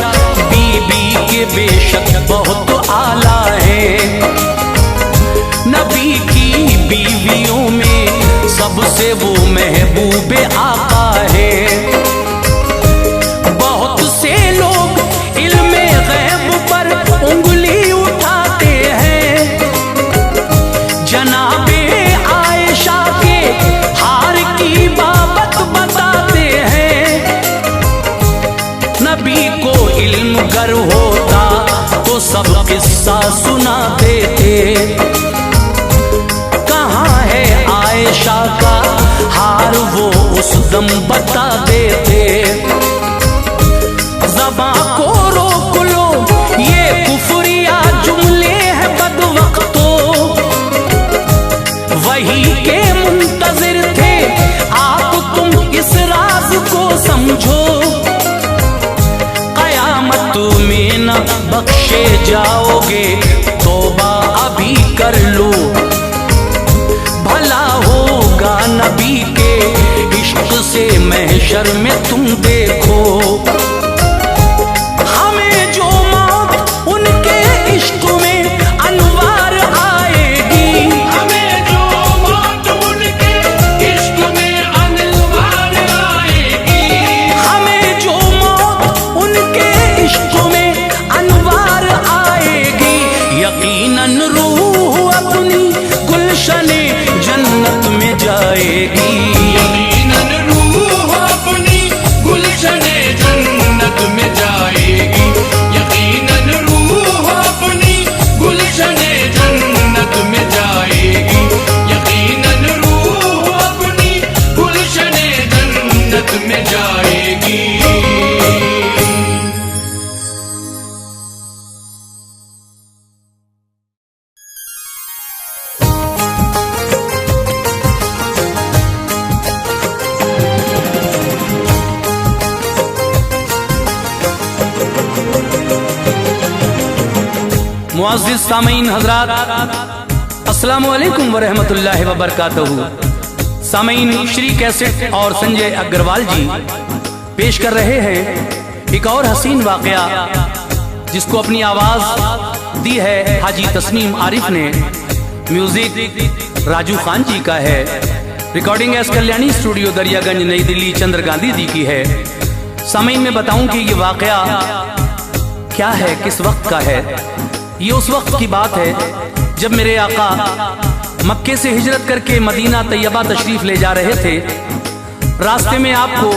बीबी के बेशक बहुत आला है, नबी की बीवियों में सबसे वो महबूबे आका है। बहुत से लोग इल्मे गैब पर उंगली उठाते हैं, जनाबे आयशा के हार की बाबत बताते हैं। नबी को इल्म गर होता तो सब किस्सा सुनाते थे, कहाँ है आयशा का हार वो उस दम बता देते। ज़बां को रोक लो ये कुफरिया जुमले हैं बदवक्तों, वही के मुंतजिर थे आप तुम इस राज को समझो। कयामत में न बख्शे जाओगे तौबा अभी कर लो, भला होगा नबी के इश्क से महशर में तुम देखो। हमें जो मौत उनके इश्क में अनवार आएगी, हमें जो मौत उनके इश्क में अनवार आएगी, हमें जो मौत उनके इश्क में अनवार आएगी। यकीनन रूह अपनी गुलशने जन्नत में जाएगी, यकीनन रूह अपनी गुलशने जन्नत में जाएगी, यकीनन रूह अपनी गुलशने जन्नत में जाएगी, यकीनन रूह अपनी गुलशने जन्नत में जाएगी। मुअज़्ज़िज़ सामीन हज़रात, अस्सलामु अलैकुम व रहमतुल्लाहि व बरकातहू। सामीन, श्री कैसेट और संजय अग्रवाल जी पेश कर रहे हैं एक और हसीन वाक़या, जिसको अपनी आवाज़ दी है हाजी तस्नीम आरिफ ने। म्यूजिक राजू खान जी का है। Recording S Kalyani studio Daryaganj नई दिल्ली चंद्र गांधी जी की है। सामईन में बताऊं कि ये वाकया क्या है, किस वक्त का है। ये उस वक्त की बात है जब मेरे आका मक्के से हिजरत करके मदीना तैयबा तशरीफ ले जा रहे थे। रास्ते में आपको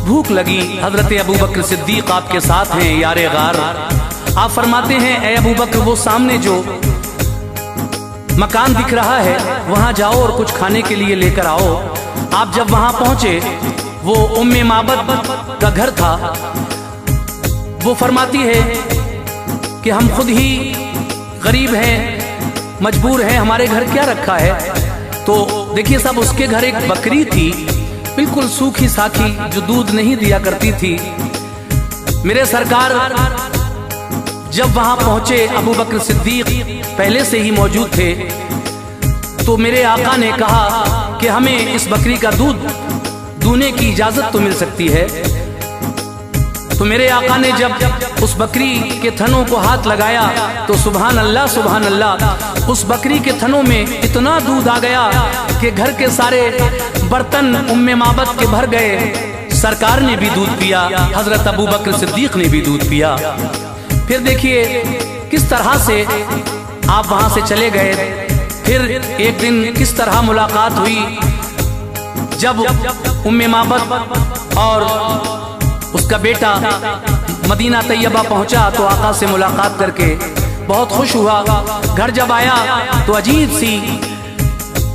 भूख लगी। हजरत अबू बकर सिद्दीक आपके साथ हैं, यारे गार। आप फरमाते हैं, ए अबू बकर, वो सामने जो मकान दिख रहा है वहां जाओ और कुछ खाने के लिए लेकर आओ। आप जब वहां पहुंचे, वो उम्मे माबद का घर था। वो फरमाती है कि हम खुद ही गरीब हैं, मजबूर हैं, हमारे घर क्या रखा है। तो देखिए साहब, उसके घर एक बकरी थी, बिल्कुल सूखी साखी, जो दूध नहीं दिया करती थी। मेरे सरकार जब वहां पहुंचे, अबू बकर सिद्दीक पहले से ही मौजूद थे। तो मेरे आका ने कहा कि हमें इस बकरी का दूध दूने की इजाजत तो मिल सकती है। तो मेरे आका ने जब उस बकरी के थनों को हाथ लगाया तो सुभान अल्लाह सुभान अल्लाह, उस बकरी के थनों में इतना दूध आ गया कि घर के सारे बर्तन उम्मे माबद के भर गए। सरकार ने भी दूध पिया, हजरत अबू बकर सिद्दीक ने भी दूध पिया। फिर देखिए किस तरह से आप वहां से चले गए। फिर एक दिन किस तरह मुलाकात हुई जब उम्मे माबद और उसका बेटा मदीना तैयबा पहुंचा तो आका से मुलाकात करके बहुत खुश हुआ। घर जब आया तो अजीब सी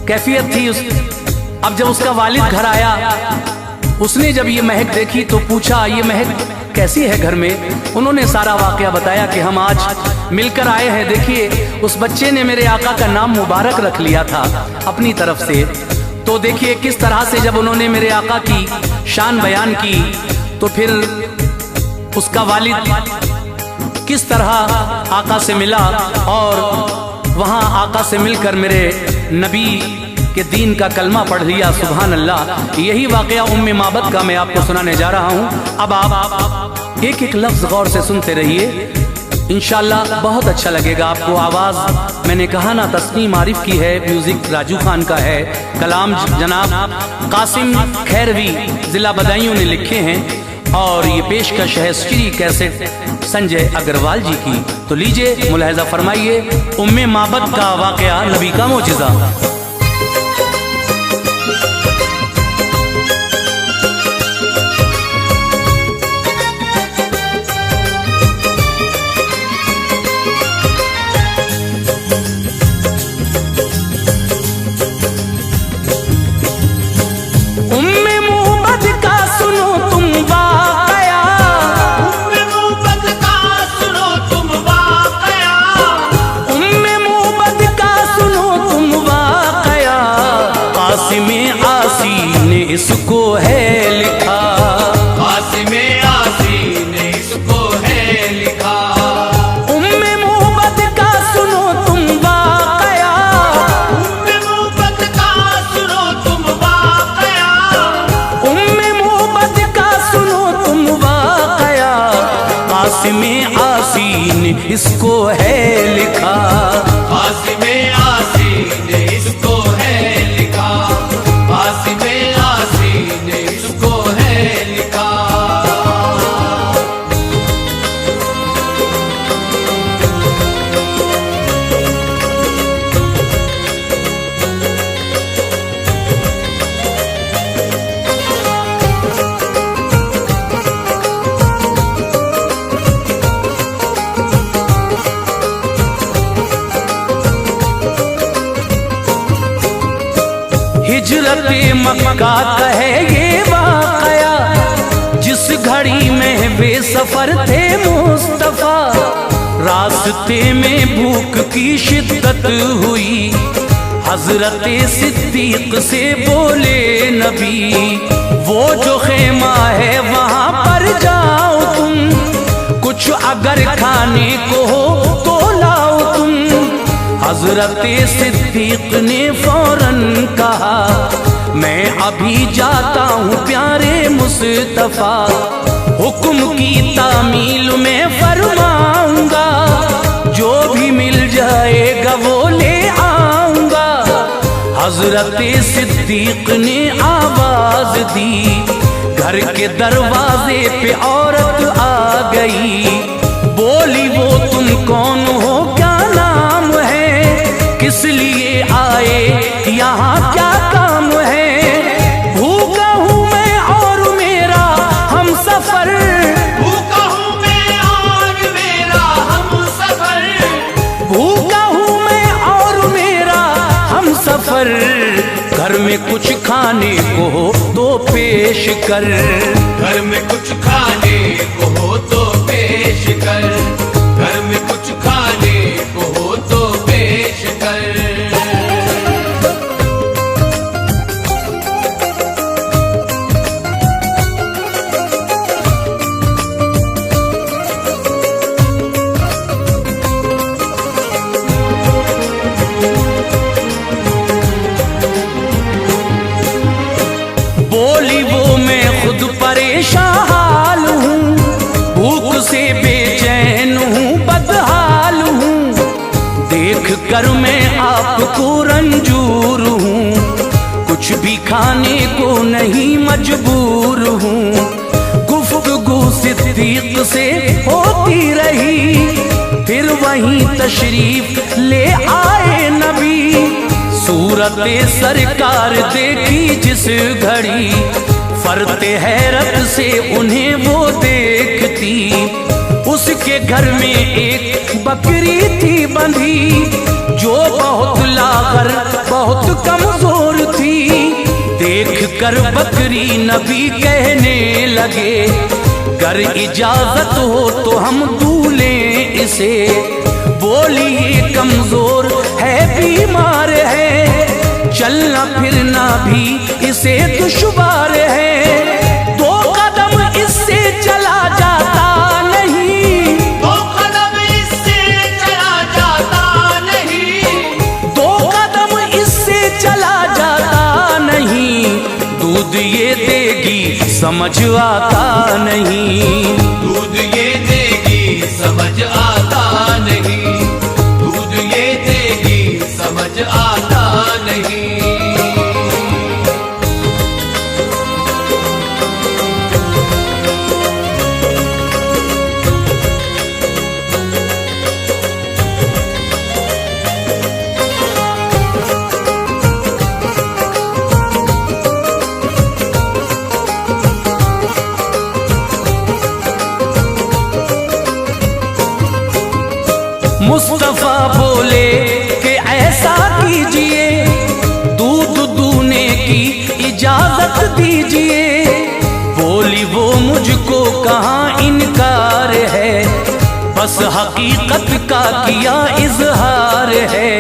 कैफियत थी अब जब उसका वालिद घर आया, उसने जब ये महक देखी तो पूछा, ये महक कैसी है घर में। उन्होंने सारा वाकया बताया कि हम आज मिलकर आए हैं। देखिए उस बच्चे ने मेरे आका का नाम मुबारक रख लिया था अपनी तरफ से। तो देखिए किस तरह से जब उन्होंने मेरे आका की शान बयान की तो फिर उसका वालिद किस तरह आका से मिला और वहां आका से मिलकर मेरे नबी के दीन का कलमा पढ़ लिया। सुभान अल्लाह। यही वाकया उम्मे माबद का मैं आपको सुनाने जा रहा हूं। अब आप एक एक लफ्ज गौर से सुनते रहिए, इंशाल्लाह बहुत अच्छा लगेगा आपको। आवाज मैंने कहा ना तस्नीम आरिफ की है, म्यूजिक राजू खान का है, कलाम जनाब कासिम खैरवी जिला बदायूं ने लिखे हैं और ये पेशकश है श्री कैसेट संजय अग्रवाल जी की। तो लीजिए मुलाहिजा फरमाइए उम्मे माबद का वाकया, नबी का मोजिजा। इसको है लिखा, कासिमे आसी ने इसको है लिखा। उम्मे मोहब्बत का सुनो तुम वाकया, उम्मे मोहब्बत का सुनो तुम वाकया, उम्मे मोहब्बत का सुनो तुम वाकया। कासिमे आसी ने इसको है लिखा, कासिमे आसी ने इसको है लिखा, कासिमे ने इसको है लिखा। हिजरत मक्का का है ये वाकया, जिस घड़ी में बेसफर थे मुस्तफा। रास्ते में भूख की शिद्दत हुई, हजरत सिद्दीक से बोले नबी, वो जो खेमा है वहां पर जाओ तुम, कुछ अगर खाने को हो तो लाओ तुम। हजरत सिद्दीक ने फौरन कहा, मैं अभी जाता हूँ प्यारे मुस्तफा, हुक्म की तामील में फरमाऊंगा, जो भी मिल जाएगा वो ले आऊंगा। हजरत सिद्दीक ने आवाज दी, घर के दरवाजे पे औरत आ गई। बोली वो तुम कौन हो, क्या नाम है, किस लिए आए, यहाँ क्या काम है। भूखा हूँ मैं और मेरा हम सफर, भूखा हूँ मैं और मेरा हम सफर, भूखा हूँ मैं और मेरा हम सफर। घर में कुछ खाने को हो तो पेश कर, घर में कुछ खाने को हो तो पेश कर, घर में कुछ खाने को हो तो पेश कर। बोली वो मैं खुद परेशान हाल हूँ, भूख से बेचैन हूँ, बदहाल हूँ। देख कर मैं आपको रंजूर हूँ, कुछ भी खाने को नहीं मजबूर हूँ। गुफ्तगू सिद्दीक से होती रही, फिर वहीं तशरीफ ले आए नबी। सूरत सरकार देखी जिस घड़ी, फरते हैरत से उन्हें वो देखती। उसके घर में एक बकरी थी बंधी, जो बहुत लागर बहुत कमजोर थी। देख कर बकरी नबी कहने लगे, कर इजाजत हो तो हम दूलें इसे। बोली ये कमजोर है, बीमार है, चलना फिरना भी इसे दुश्वार है। दो कदम इससे चला जाता नहीं, दो कदम इससे चला जाता नहीं, दो कदम इससे चला जाता नहीं। दूध ये देगी समझ आता नहीं, दूध ये देगी समझ आता नहीं, दूध ये देगी समझ आता नहीं। मुस्तफा बोले कि ऐसा कीजिए, दूध दूने की इजाजत दीजिए। बोली वो मुझको कहाँ इनकार है, बस हकीकत का किया इजहार है।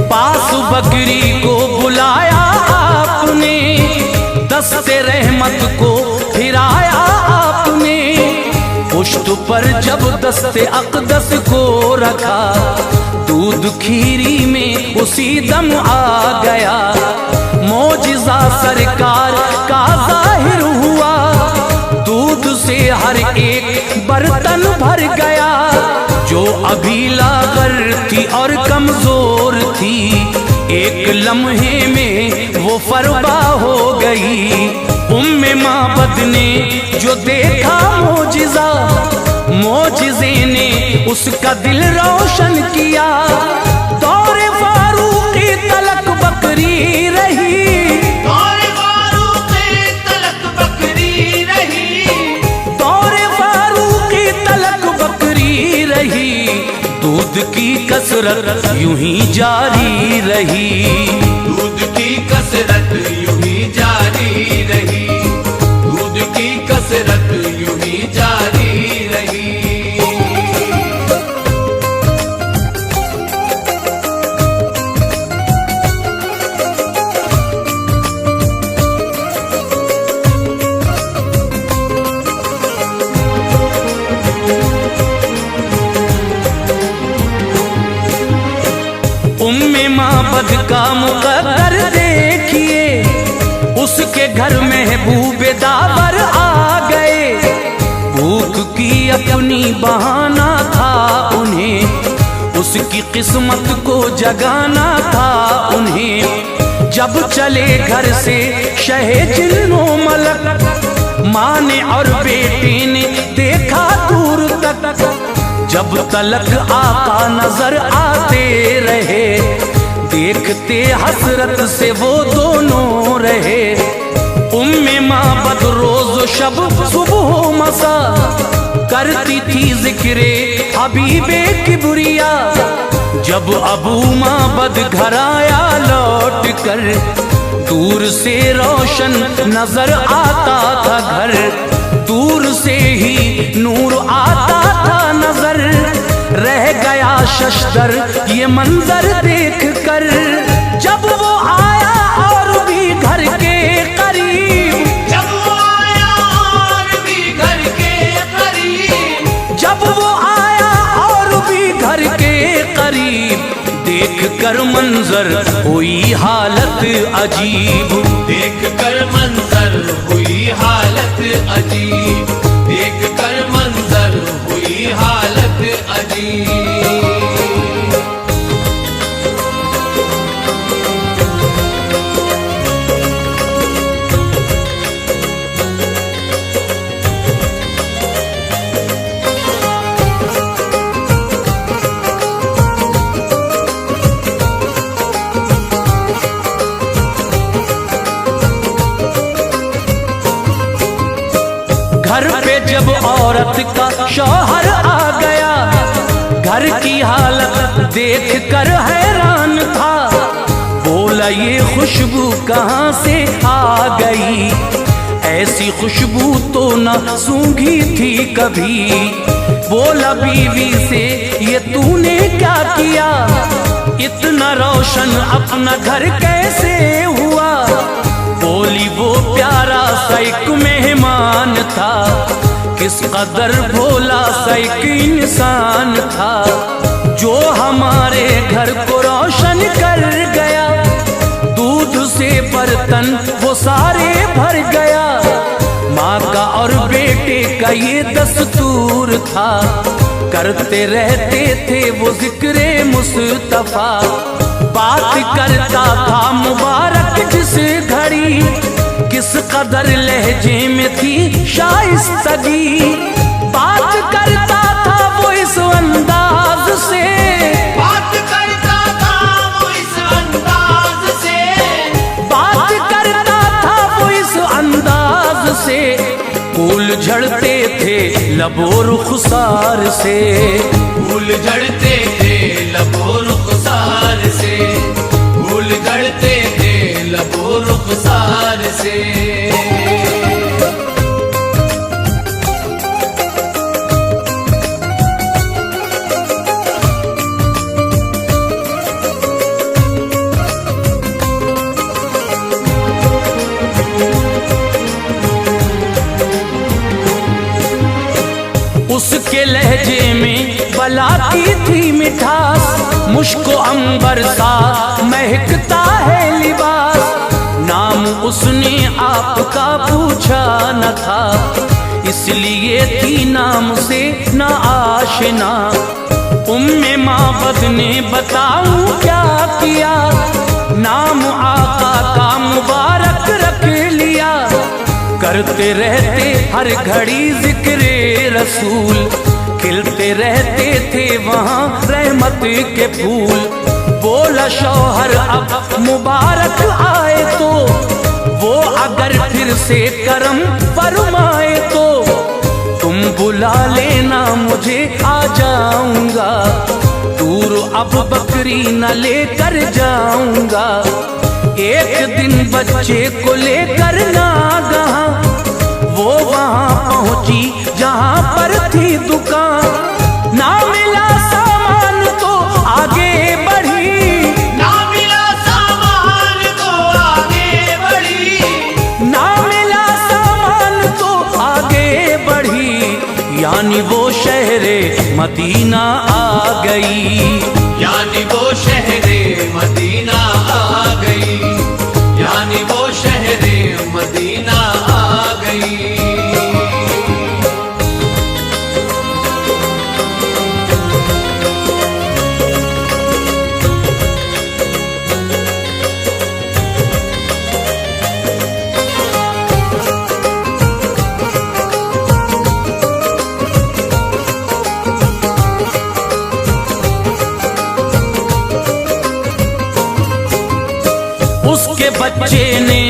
पास बकरी को बुलाया आपने, दस्ते रहमत को फिराया आपने। पुश्त पर जब दस्ते अक़दस को रखा, दूध खीरी में उसी दम आ गया। मौजिज़ा सरकार का जाहिर हुआ, दूध से हर एक बर्तन भर गया। जो अभी लागर थी और कमजोर थी, एक लम्हे में वो फरबा हो गई। उम्मे माबद ने जो देखा मौजिज़ा, मौजिज़े ने उसका दिल रोशन किया। दौरे फारूकी तलक बकरी रही, दौरे फारूकी तलक बकरी रही, दौरे फारूकी तलक बकरी रही। दूध की कसरत यूं ही जारी रही, दूध की कसरत यूं ही जारी रही, दूध की कसरत यूं ही जारी रही। उम्मे माबद का मुकद्दर देखिए, उसके घर महबूब दावर आ गए। भूख की अपनी बहाना था उन्हें, उसकी किस्मत को जगाना था उन्हें। जब चले घर से शहे जिन्नो मलक, माँ ने और बेटे ने देखा दूर तक। जब तलक आका नजर आते रहे, देखते हसरत से वो दोनों रहे। उम्मे माँ बद रोज शब सुबह मसा करती थी जिक्रे हबीबे किबरिया। जब अबू माँ बद घर आया लौट कर, दूर से रोशन नजर आता था घर, दूर से ही नूर आता था नजर। रह गया शशदर ये मंजर देख कर, जब वो आया और भी घर के करीब, जब वो आया और भी घर के करीब, जब वो आया और भी घर के करीब, देख कर मंजर हुई हालत अजीब। देख कर मंजर हुई हालत अजीब, देख कर मंजर हुई हालत अजीब। घर पे जब औरत का शौहर आ गया, घर की हालत देख कर हैरान था। बोला ये खुशबू कहाँ से आ गई, ऐसी खुशबू तो न सूंघी थी कभी। बोला बीवी से ये तूने क्या किया, इतना रोशन अपना घर कैसे हुआ। बोली वो प्यारा सा एक मेहमान था, किस कदर भोला सा एक इंसान था, जो हमारे घर को रोशन कर गया। दूध से बर्तन वो सारे भर गया, माँ का और बेटे का ये दस्तूर था। करते रहते थे वो जिक्रे मुस्तफा, बात करता था मुबारक जिस घड़ी, किस कदर लहजे में थी शाइस्तगी। बात करता था वो इस अंदाज से, बात करता था वो इस अंदाज से, बात करता था वो इस अंदाज से। फूल झड़ते थे लबो रुखसार से, फूल झड़ते थे लबो रुखसार से, फूल झड़ते थे लबो रुखसार से। उसके लहजे में बला की थी मिठास, मुश्को अंबर सा महकता है लिबास। नाम उसने आपका पूछा न था, इसलिए थी नाम से न आशना। उम्मे माबद ने बताऊं क्या किया, नाम आका का मुबारक रख लिया। करते रहते हर घड़ी जिक्रे रसूल, खिलते रहते थे वहाँ रहमत के फूल। बोला शौहर अब मुबारक आए तो, वो अगर फिर से करम फरमाए तो, तुम बुला लेना मुझे आ जाऊंगा। दूर अब बकरी न लेकर जाऊंगा, एक दिन बच्चे को लेकर नागहां वो वहां पहुंची जहां पर थी दुकान। ना मिला सामान तो आगे बढ़ी, ना मिला सामान तो आगे बढ़ी, ना मिला सामान तो आगे बढ़ी। यानी वो शहरे मदीना आ गई, यानी वो शहरे मदीना आ गई, यानी वो शहरे मदीना आ गई। उसके बच्चे ने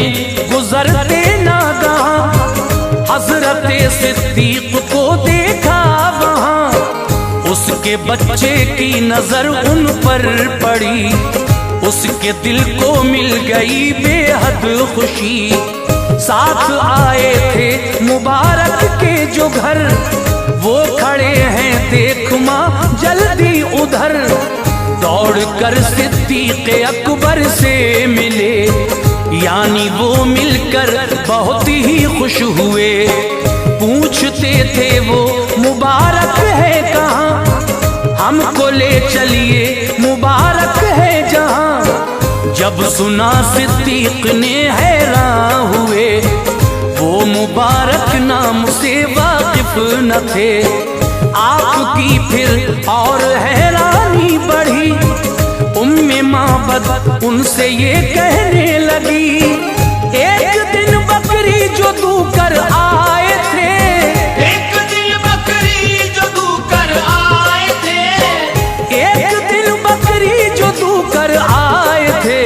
गुजरते नागाह हजरत सिद्दीक को देखा वहां। उसके बच्चे की नजर उन पर पड़ी, उसके दिल को मिल गई बेहद खुशी। साथ आए थे मुबारक के जो घर, वो खड़े हैं देख माँ जल्दी उधर। दौड़ कर सिद्दीक अकबर से मिले, यानी वो मिलकर बहुत ही खुश हुए। पूछते थे वो मुबारक है कहाँ, हमको ले चलिए मुबारक है जहाँ। जब सुना सिद्दीक ने हैरान हुए, वो मुबारक नाम से वाकिफ न थे। आपकी फिर और हैरानी बढ़ी, उम्मे माबद उनसे ये कहने लगी, एक दिन बकरी जो दूकर आए थे, एक दिन बकरी जो दूकर आए थे, एक दिन बकरी जो दूकर आए थे,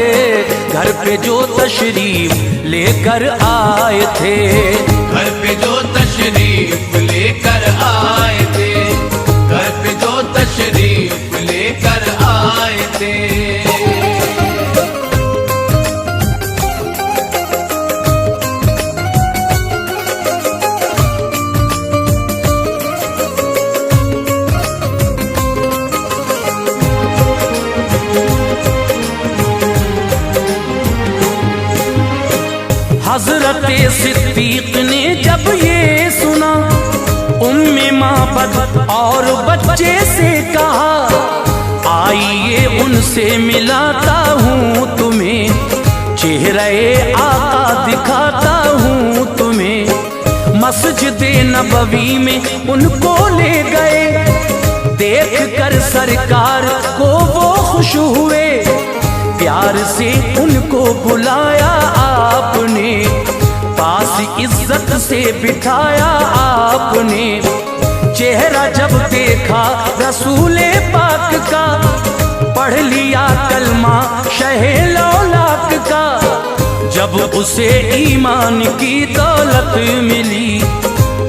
घर पे जो तशरीफ लेकर आए थे। घर पे जो तशरीफ लेकर आए थे, घर पे जो तशरीफ लेकर आए थे। हजरत सिद्दीक ने जब ये सुना, उम्मे माबद और बच्चे से कहा, आइए उनसे मिलाता हूँ तुम्हें, चेहरे आका दिखाता हूँ तुम्हें। मस्जिद नबवी में उनको ले गए, देख कर सरकार को वो खुश हुए। प्यार से उनको बुलाया आपने, पास इज्जत से बिठाया आपने। चेहरा जब देखा रसूले पाक का, पढ़ लिया कलमा शहे लौलाक का। जब उसे ईमान की दौलत मिली,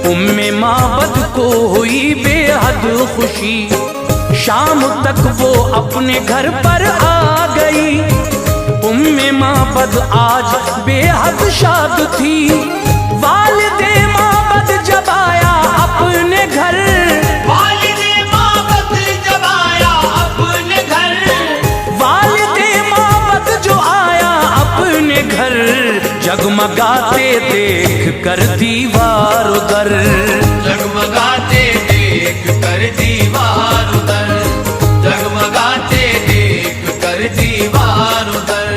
उम्मे माबद को हुई बेहद खुशी। शाम तक वो अपने घर पर आ गई, उम्मे माबद आज बेहद शाद थी। वालिदे माबद जब आया अपने घर, वालिदे माबद जब आया अपने घर, वालिदे माबद जो आया अपने घर, जगमगाते देख कर दीवार उधर, जगमगाते देख कर दीवार उधर, जगमगाते देख कर दीवार उधर।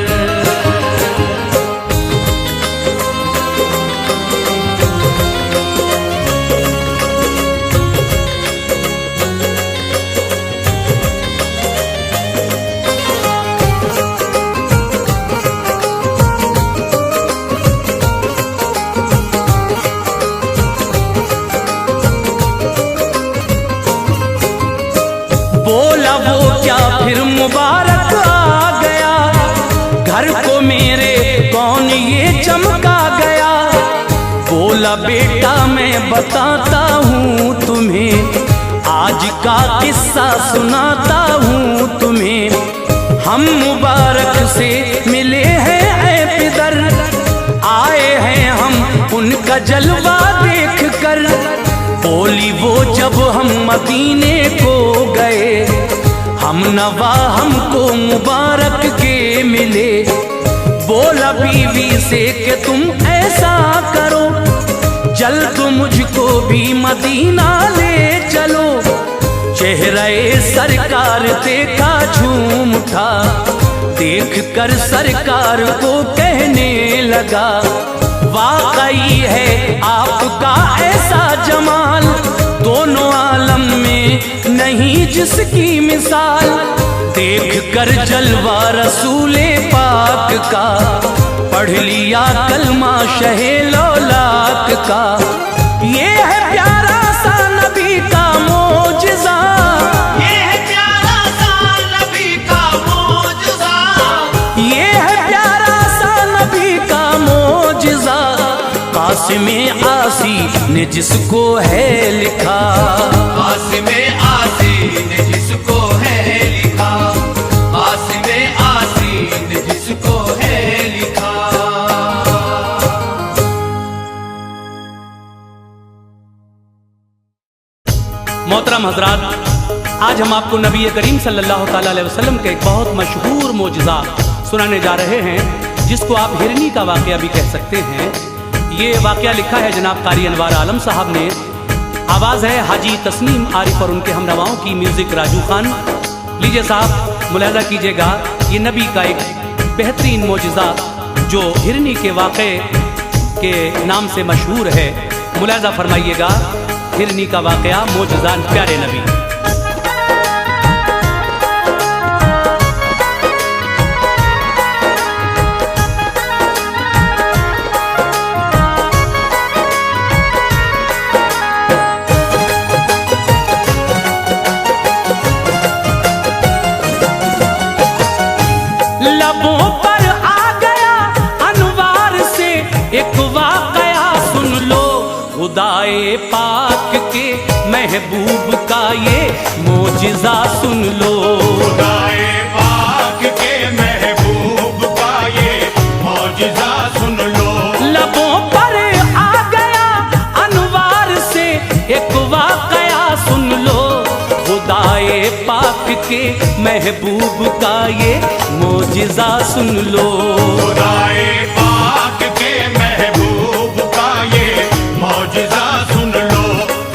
बोला वो क्या फिर मुबारक आ गया, घर को मेरे कौन ये चमका गया। बोला बेटा मैं बताता हूँ तुम्हें, आज का किस्सा सुनाता हूँ तुम्हें। हम मुबारक से मिले हैं ऐ पिदर, आए हैं हम उनका जलवा देख कर। बोली वो जब हम मदीने को गए, हम नवा हमको मुबारक के मिले। बोला बीवी से कि तुम ऐसा करो, जल्द मुझको भी मदीना ले चलो। चेहरे सरकार देखा झूम उठा, देख कर सरकार को कहने लगा, वाकई है आपका ऐसा जमाल, दोनों आलम में नहीं जिसकी मिसाल। देख कर जलवा रसूले पाक का, पढ़ लिया कलमा शहे लौलाक का। ये है प्यारा सा नबी का मोजज़ा, ये है प्यारा सा नबी का मोजज़ा, ये है प्यारा सा आसिम आसी ने जिसको है लिखा, आसिम आसी ने जिसको है लिखा, आसिम आसी ने जिसको है लिखा। मोहतरम हजरात, आज हम आपको नबी करीम सल्लल्लाहु ताला अलैहि वसल्लम के एक बहुत मशहूर मोजज़ा सुनाने जा रहे हैं, जिसको आप हिरनी का वाक़या भी कह सकते हैं। ये वाक़या लिखा है जनाब कारी अनवार आलम साहब ने, आवाज़ है हाजी तस्नीम आरिफ और उनके हमनवाओं की, म्यूज़िक राजू खान। लीजिए साहब मुलाहिज़ा कीजिएगा, ये नबी का एक बेहतरीन मोजज़ा जो हिरनी के वाक़े के नाम से मशहूर है। मुलाहिज़ा फरमाइएगा हिरनी का वाक़या, मोजज़ा प्यारे नबी। लबों पर आ गया अनवार से एक वाक़या सुन लो, खुदाए पाक के महबूब का ये मोजज़ा सुन लो। खुदाए पाक के महबूब का ये मौजिज़ा सुन लो। लबों पर आ गया अनवार से एक वाक़या सुन लो, खुदाए पाक के महबूब का ये मोजज़ा सुन लो। खुदाए पाक के महबूब का ये मौजिज़ा सुन लो।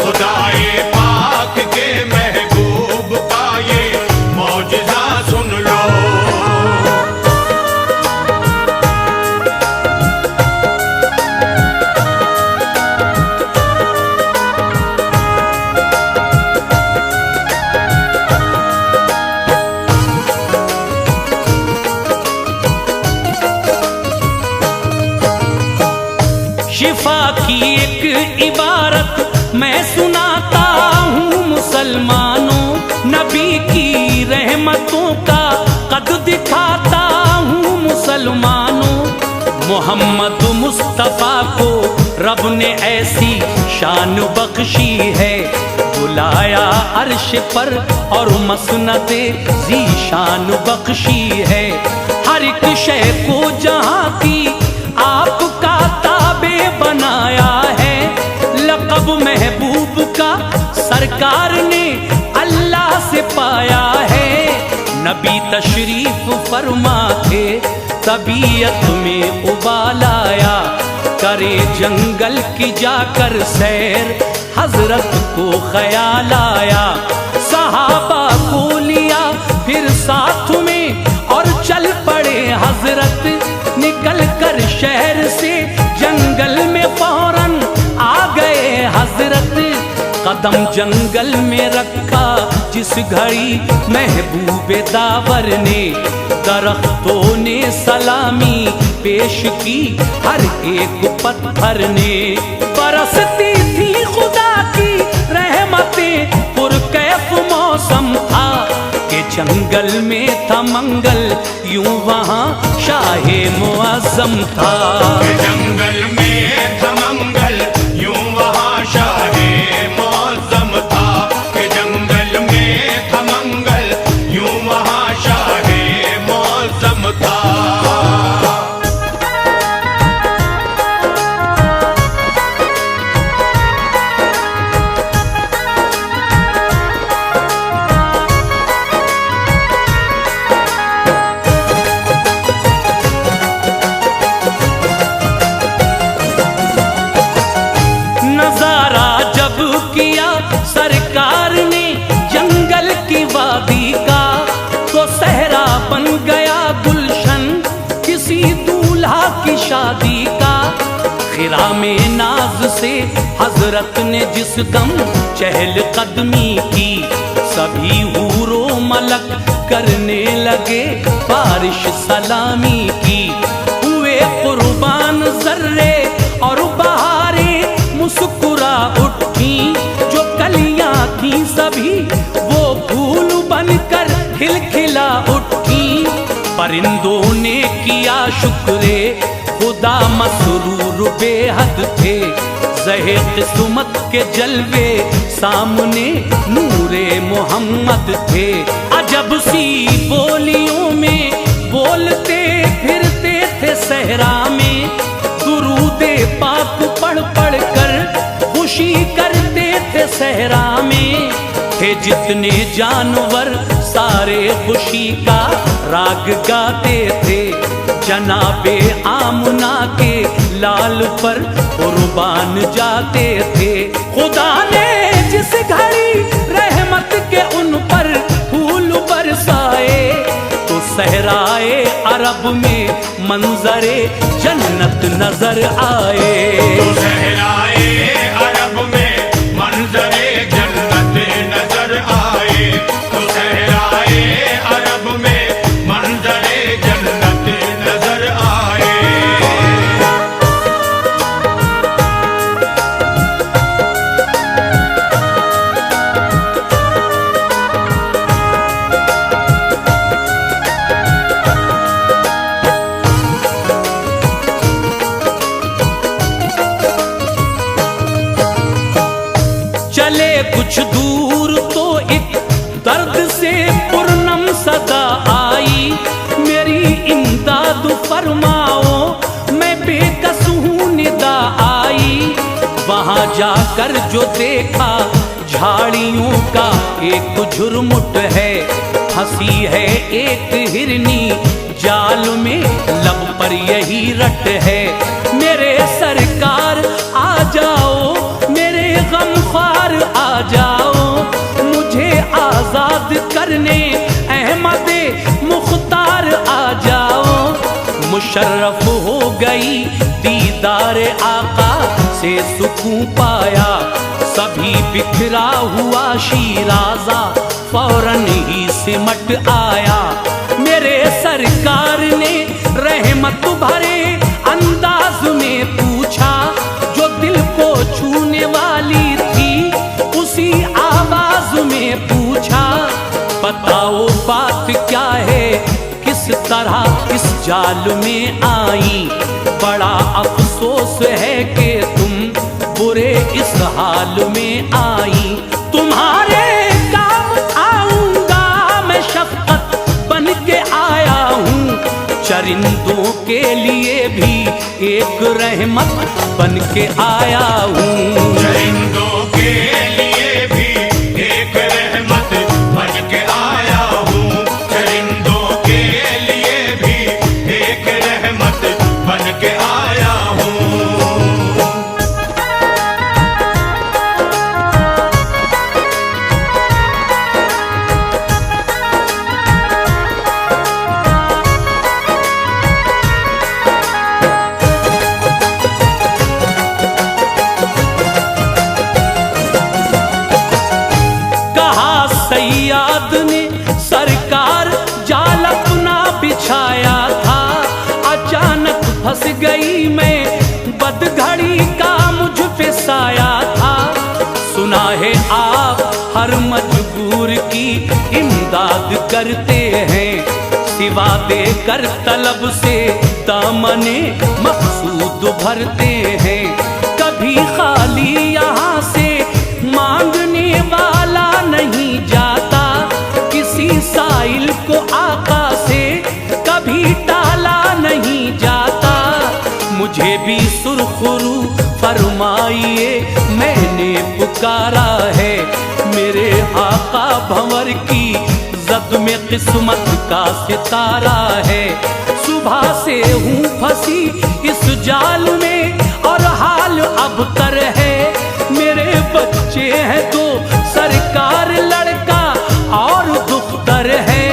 खुदाए पाक के महबूब का ये मौजिज़ा सुन लो। शिफा की एक इबारत मैं सुनाता हूँ मुसलमानों, नबी की रहमतों का कद दिखाता हूँ मुसलमानों। मोहम्मद मुस्तफ़ा को रब ने ऐसी शान बख्शी है, बुलाया अर्श पर और मसनदे ज़ीशान बख्शी है। हर एक शय को जहाँ की आपका ताबे बनाया है, लक़ब महबूब का सरकार ने अल्लाह से पाया है। नबी तशरीफ फरमा थे तबीयत में उबाल आया, करे जंगल की जाकर सैर हजरत को ख्याल आया। सहाबा को लिया फिर साथ में और चल पड़े हजरत, निकल कर शहर से जंगल में फौरन आ गए हजरत। कदम जंगल में रखा जिस घड़ी महबूबे दावर ने, दरख्तों ने सलामी पेश की हर एक पत्थर ने। बरसती थी खुदा की रहमतें, पुरकैफ मौसम था कि जंगल में था मंगल, यूं वहाँ शाहे मुअज़्ज़म था। जंगल में था मंगल, यूं वहाँ शाहे मुअज़्ज़म था। कि जंगल में था मंगल, यूं वहाँ शाहे मुअज़्ज़म था। नजारा जब किया सरकार ने जंगल की वादी का, तो सहरा बन गया गुलशन किसी दूल्हा की शादी का। खिरा में नाज से हजरत ने जिस दम चहल कदमी की, सभी हूरो मलक करने लगे बारिश सलामी की। हुए कुर्बान जर्रे और बहारे मुस्कुरा उठी, जो कलियां थी सभी वो फूल बनकर खिलखिला उठी। परिंदों ने किया शुक्रे खुदा मसरूर बेहद थे, जहे किस्मत के जलवे सामने नूरे मोहम्मद थे। अजब सी बोलियों में बोलते फिरते थे सहरा में, दुरूदे पाक पढ़ पढ़ कर खुशी करते थे सहरा में। थे जितने जानवर सारे खुशी का राग गाते थे, जनाबे आमना के लाल पर कुर्बान जाते थे। खुदा ने जिस घड़ी रहमत के उन पर फूल बरसाए, तो सहराए अरब में मंजरे जन्नत नजर आए। तो सहराए अरब में मंजरे जन्नत नजर आए। तो सहराए अरब में मंजरे जन्नत नजर आए। चले कुछ दूर तो एक दर्द से पूर्णम सदा आई, मेरी इमदाद फरमाओ मैं बेकस हूँ निदा आई। वहां जाकर जो देखा झाड़ियों का एक झुरमुट है, हंसी है एक हिरनी जाल में लब पर यही रट है। मेरे सरकार आ जाओ, मेरे गमख्वार आ जाओ, मुझे आजाद करने अहमदे मुख्तार आ जाओ। मुशर्रफ हो गई दीदार आका से सुकून पाया, सभी बिखरा हुआ शीराजा फौरन ही सिमट आया। मेरे सरकार ने रहमत भरे अंदाज में पूछा, जो दिल को छूने वाली थी उसी आवाज में पूछा, बताओ बात क्या है, किस तरह इस जाल में आई। बड़ा अफसोस है कि तुम बुरे इस हाल में आई। तुम्हारे काम आऊंगा मैं शफकत बन के आया हूँ, चरिंदों के लिए भी एक रहमत बन के आया हूँ। चरिंदों के लिए भी एक रहमत बन के आया हूँ। चरिंदों के लिए भी एक रहमत बन के आया हूँ। सैयाद ने सरकार जाल अपना बिछाया था, अचानक फंस गई मैं बदघड़ी का मुझ पे साया था। सुना है आप हर मजबूर की इमदाद करते हैं, सिवा देकर तलब से दामने मकसूद भरते हैं। कभी खाली यहाँ से मांगने वाला नहीं जाता, किसी साइल को आका से कभी टाला नहीं जाता। मुझे भी सुरखरू फरमाइए मैंने पुकारा है, मेरे आका भंवर की जद में किस्मत का सितारा है। सुबह से हूँ फंसी इस जाल में और हाल अब तर है, मेरे बच्चे हैं तो सरकार लड़का और दुख्तर है।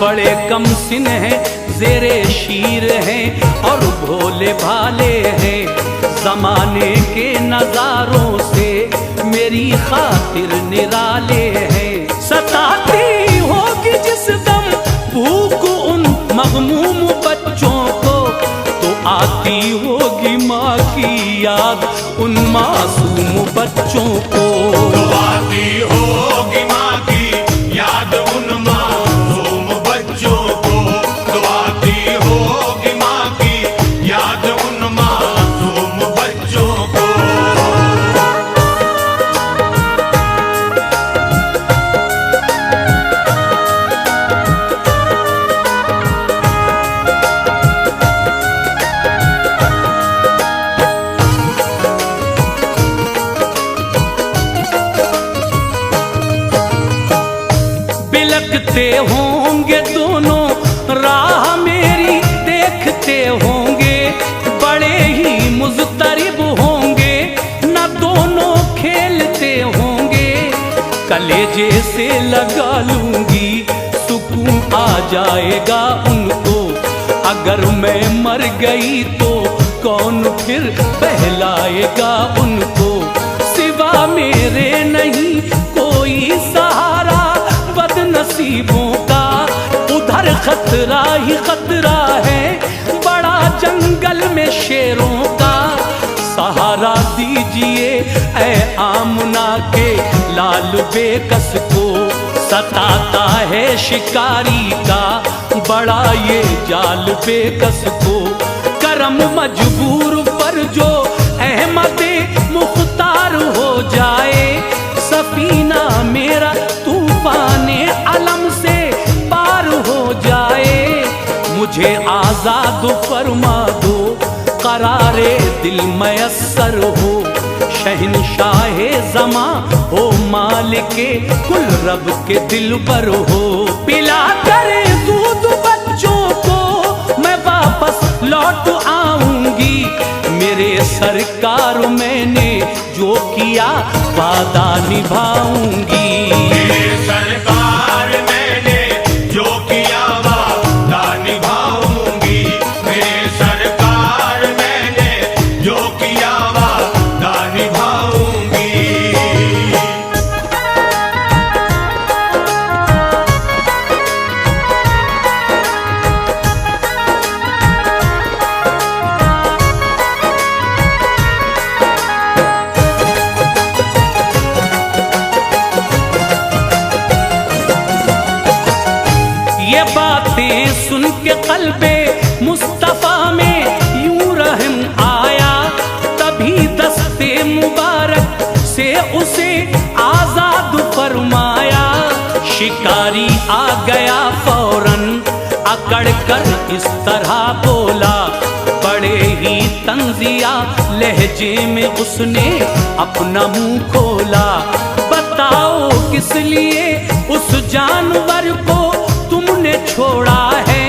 बड़े कम सिन हैं जेरे शीर हैं और भोले भाले हैं, जमाने के नजारों से मेरी खातिर निराले हैं। सताती होगी जिस दम भूख उन मगमूम बच्चों को, तो आती होगी माँ की याद उन मासूम बच्चों को। तो आती होगी माँ की याद उन मासूम बच्चों को। तो आती होगी माँ की याद उन मासूम बच्चों को। होंगे दोनों, राह मेरी देखते होंगे, बड़े ही मुज़तरिब होंगे, न दोनों खेलते होंगे। कलेजे से लगा लूंगी, सुकून आ जाएगा उनको, अगर मैं मर गई तो कौन फिर बहलाएगा उनको। सिवा मेरे नहीं कोई सहारा बदनसीबों का, उधर खतरा ही खतरा है बड़ा जंगल में शेरों का। सहारा दीजिए ऐ आमना के लाल बेकस को, सताता है शिकारी का बड़ा ये जाल बेकस को। करम मजबूर पर जो अहमदे मुख्तार हो जाए, सफीना मेरा तूफाने अलम से पार हो जाए। मुझे आजाद फरमा दो, करारे दिल मयस्सर हो, शहनशाहे ज़मा हो, मालिके कुल रब के दिल पर हो। पिला करे दूध बच्चों को मैं वापस लौट आऊंगी, मेरे सरकार मैंने जो किया वादा निभाऊंगी। मेरे सरकार मैंने जो किया वादा निभाऊंगी, मेरे सरकार मैंने जो किया वादा निभाऊंगी। ये बातें सुन के क़ल्बे मुस्तफ़ा में यूं रहम आया, तभी दस्ते मुबारक से उसे आजाद फरमाया। शिकारी आ गया फौरन अकड़ कर इस तरह बोला, बड़े ही तंजिया लहजे में उसने अपना मुंह खोला। बताओ किस लिए उस जानवर को तुमने छोड़ा है,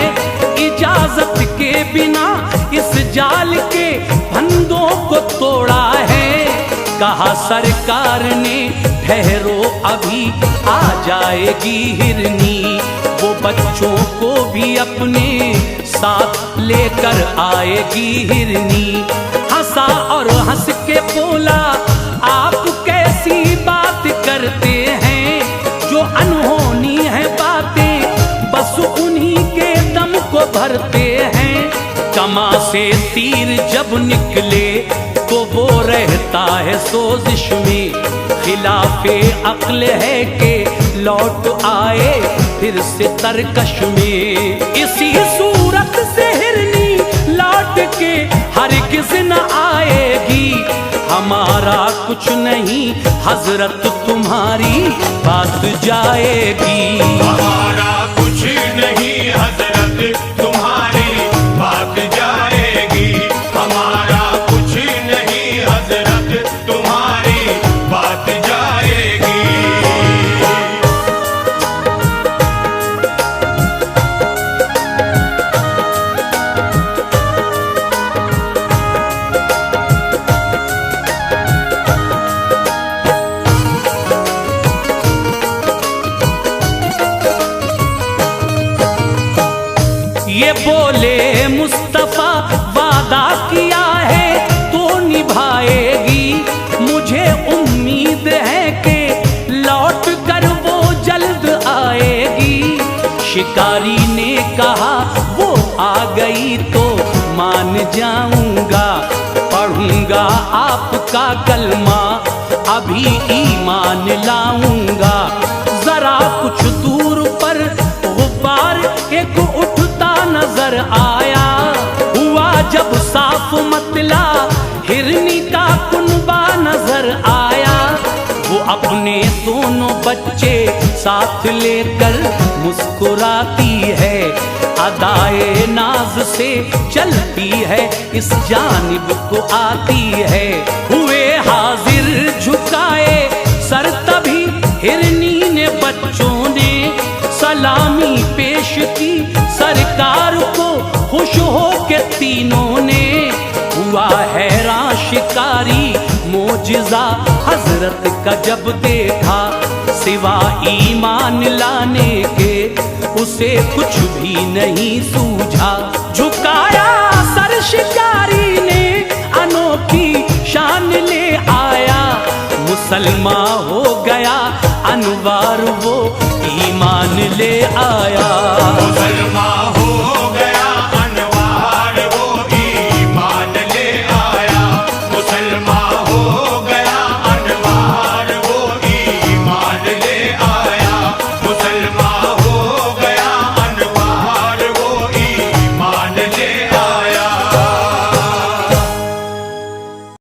इजाजत के बिना इस जाल के फंदों को तोड़ा है। कहा सरकार ने ठहरो अभी आ जाएगी हिरनी, वो बच्चों को भी अपने साथ लेकर आएगी हिरनी। हंसा और हंस के बोला आप कैसी बात करते हैं, जो अनहोनी है बातें बस उन्हीं के दम को भरते हैं। कमा से तीर जब निकले तो वो रहता है सोजिश में, खिलाफे अक्ल है के लौट आए फिर से तरकश में। इसी सूरत से हिरनी लौट के हरगिज़ न आएगी, हमारा कुछ नहीं हजरत तुम्हारी बात जाएगी। हमारा कुछ नहीं हजरत तुम्हारी बात जाएगी, हमारा कुछ नहीं हजरत तुम्हारी बात जाएगी। ये बोले मुस्तफा वादा किया है तो निभाएगी, मुझे उम्मीद है कि लौट कर वो जल्द आएगी। शिकारी ने कहा वो आ गई तो मान जाऊंगा, पढ़ूंगा आपका कलमा अभी ईमान लाऊंगा। जरा कुछ दूर पर गुब्बार एक उठता नजर आया, हुआ जब साफ मतला हिरनी का कुनबा नजर आया। वो अपने दोनों बच्चे साथ लेकर मुस्कुराती है, अदाए नाज से चलती है इस जानिब को आती है। हुए हाजिर झुकाए सर तभी हिरनी ने बच्चों ने सलामी हो के तीनों ने हुआ हैरान शिकारी। मोजिज़ा हजरत का जब देखा, सिवा ईमान लाने के उसे कुछ भी नहीं सूझा। झुकाया सर शिकारी ने, अनोखी शान ले आया। मुसलमान हो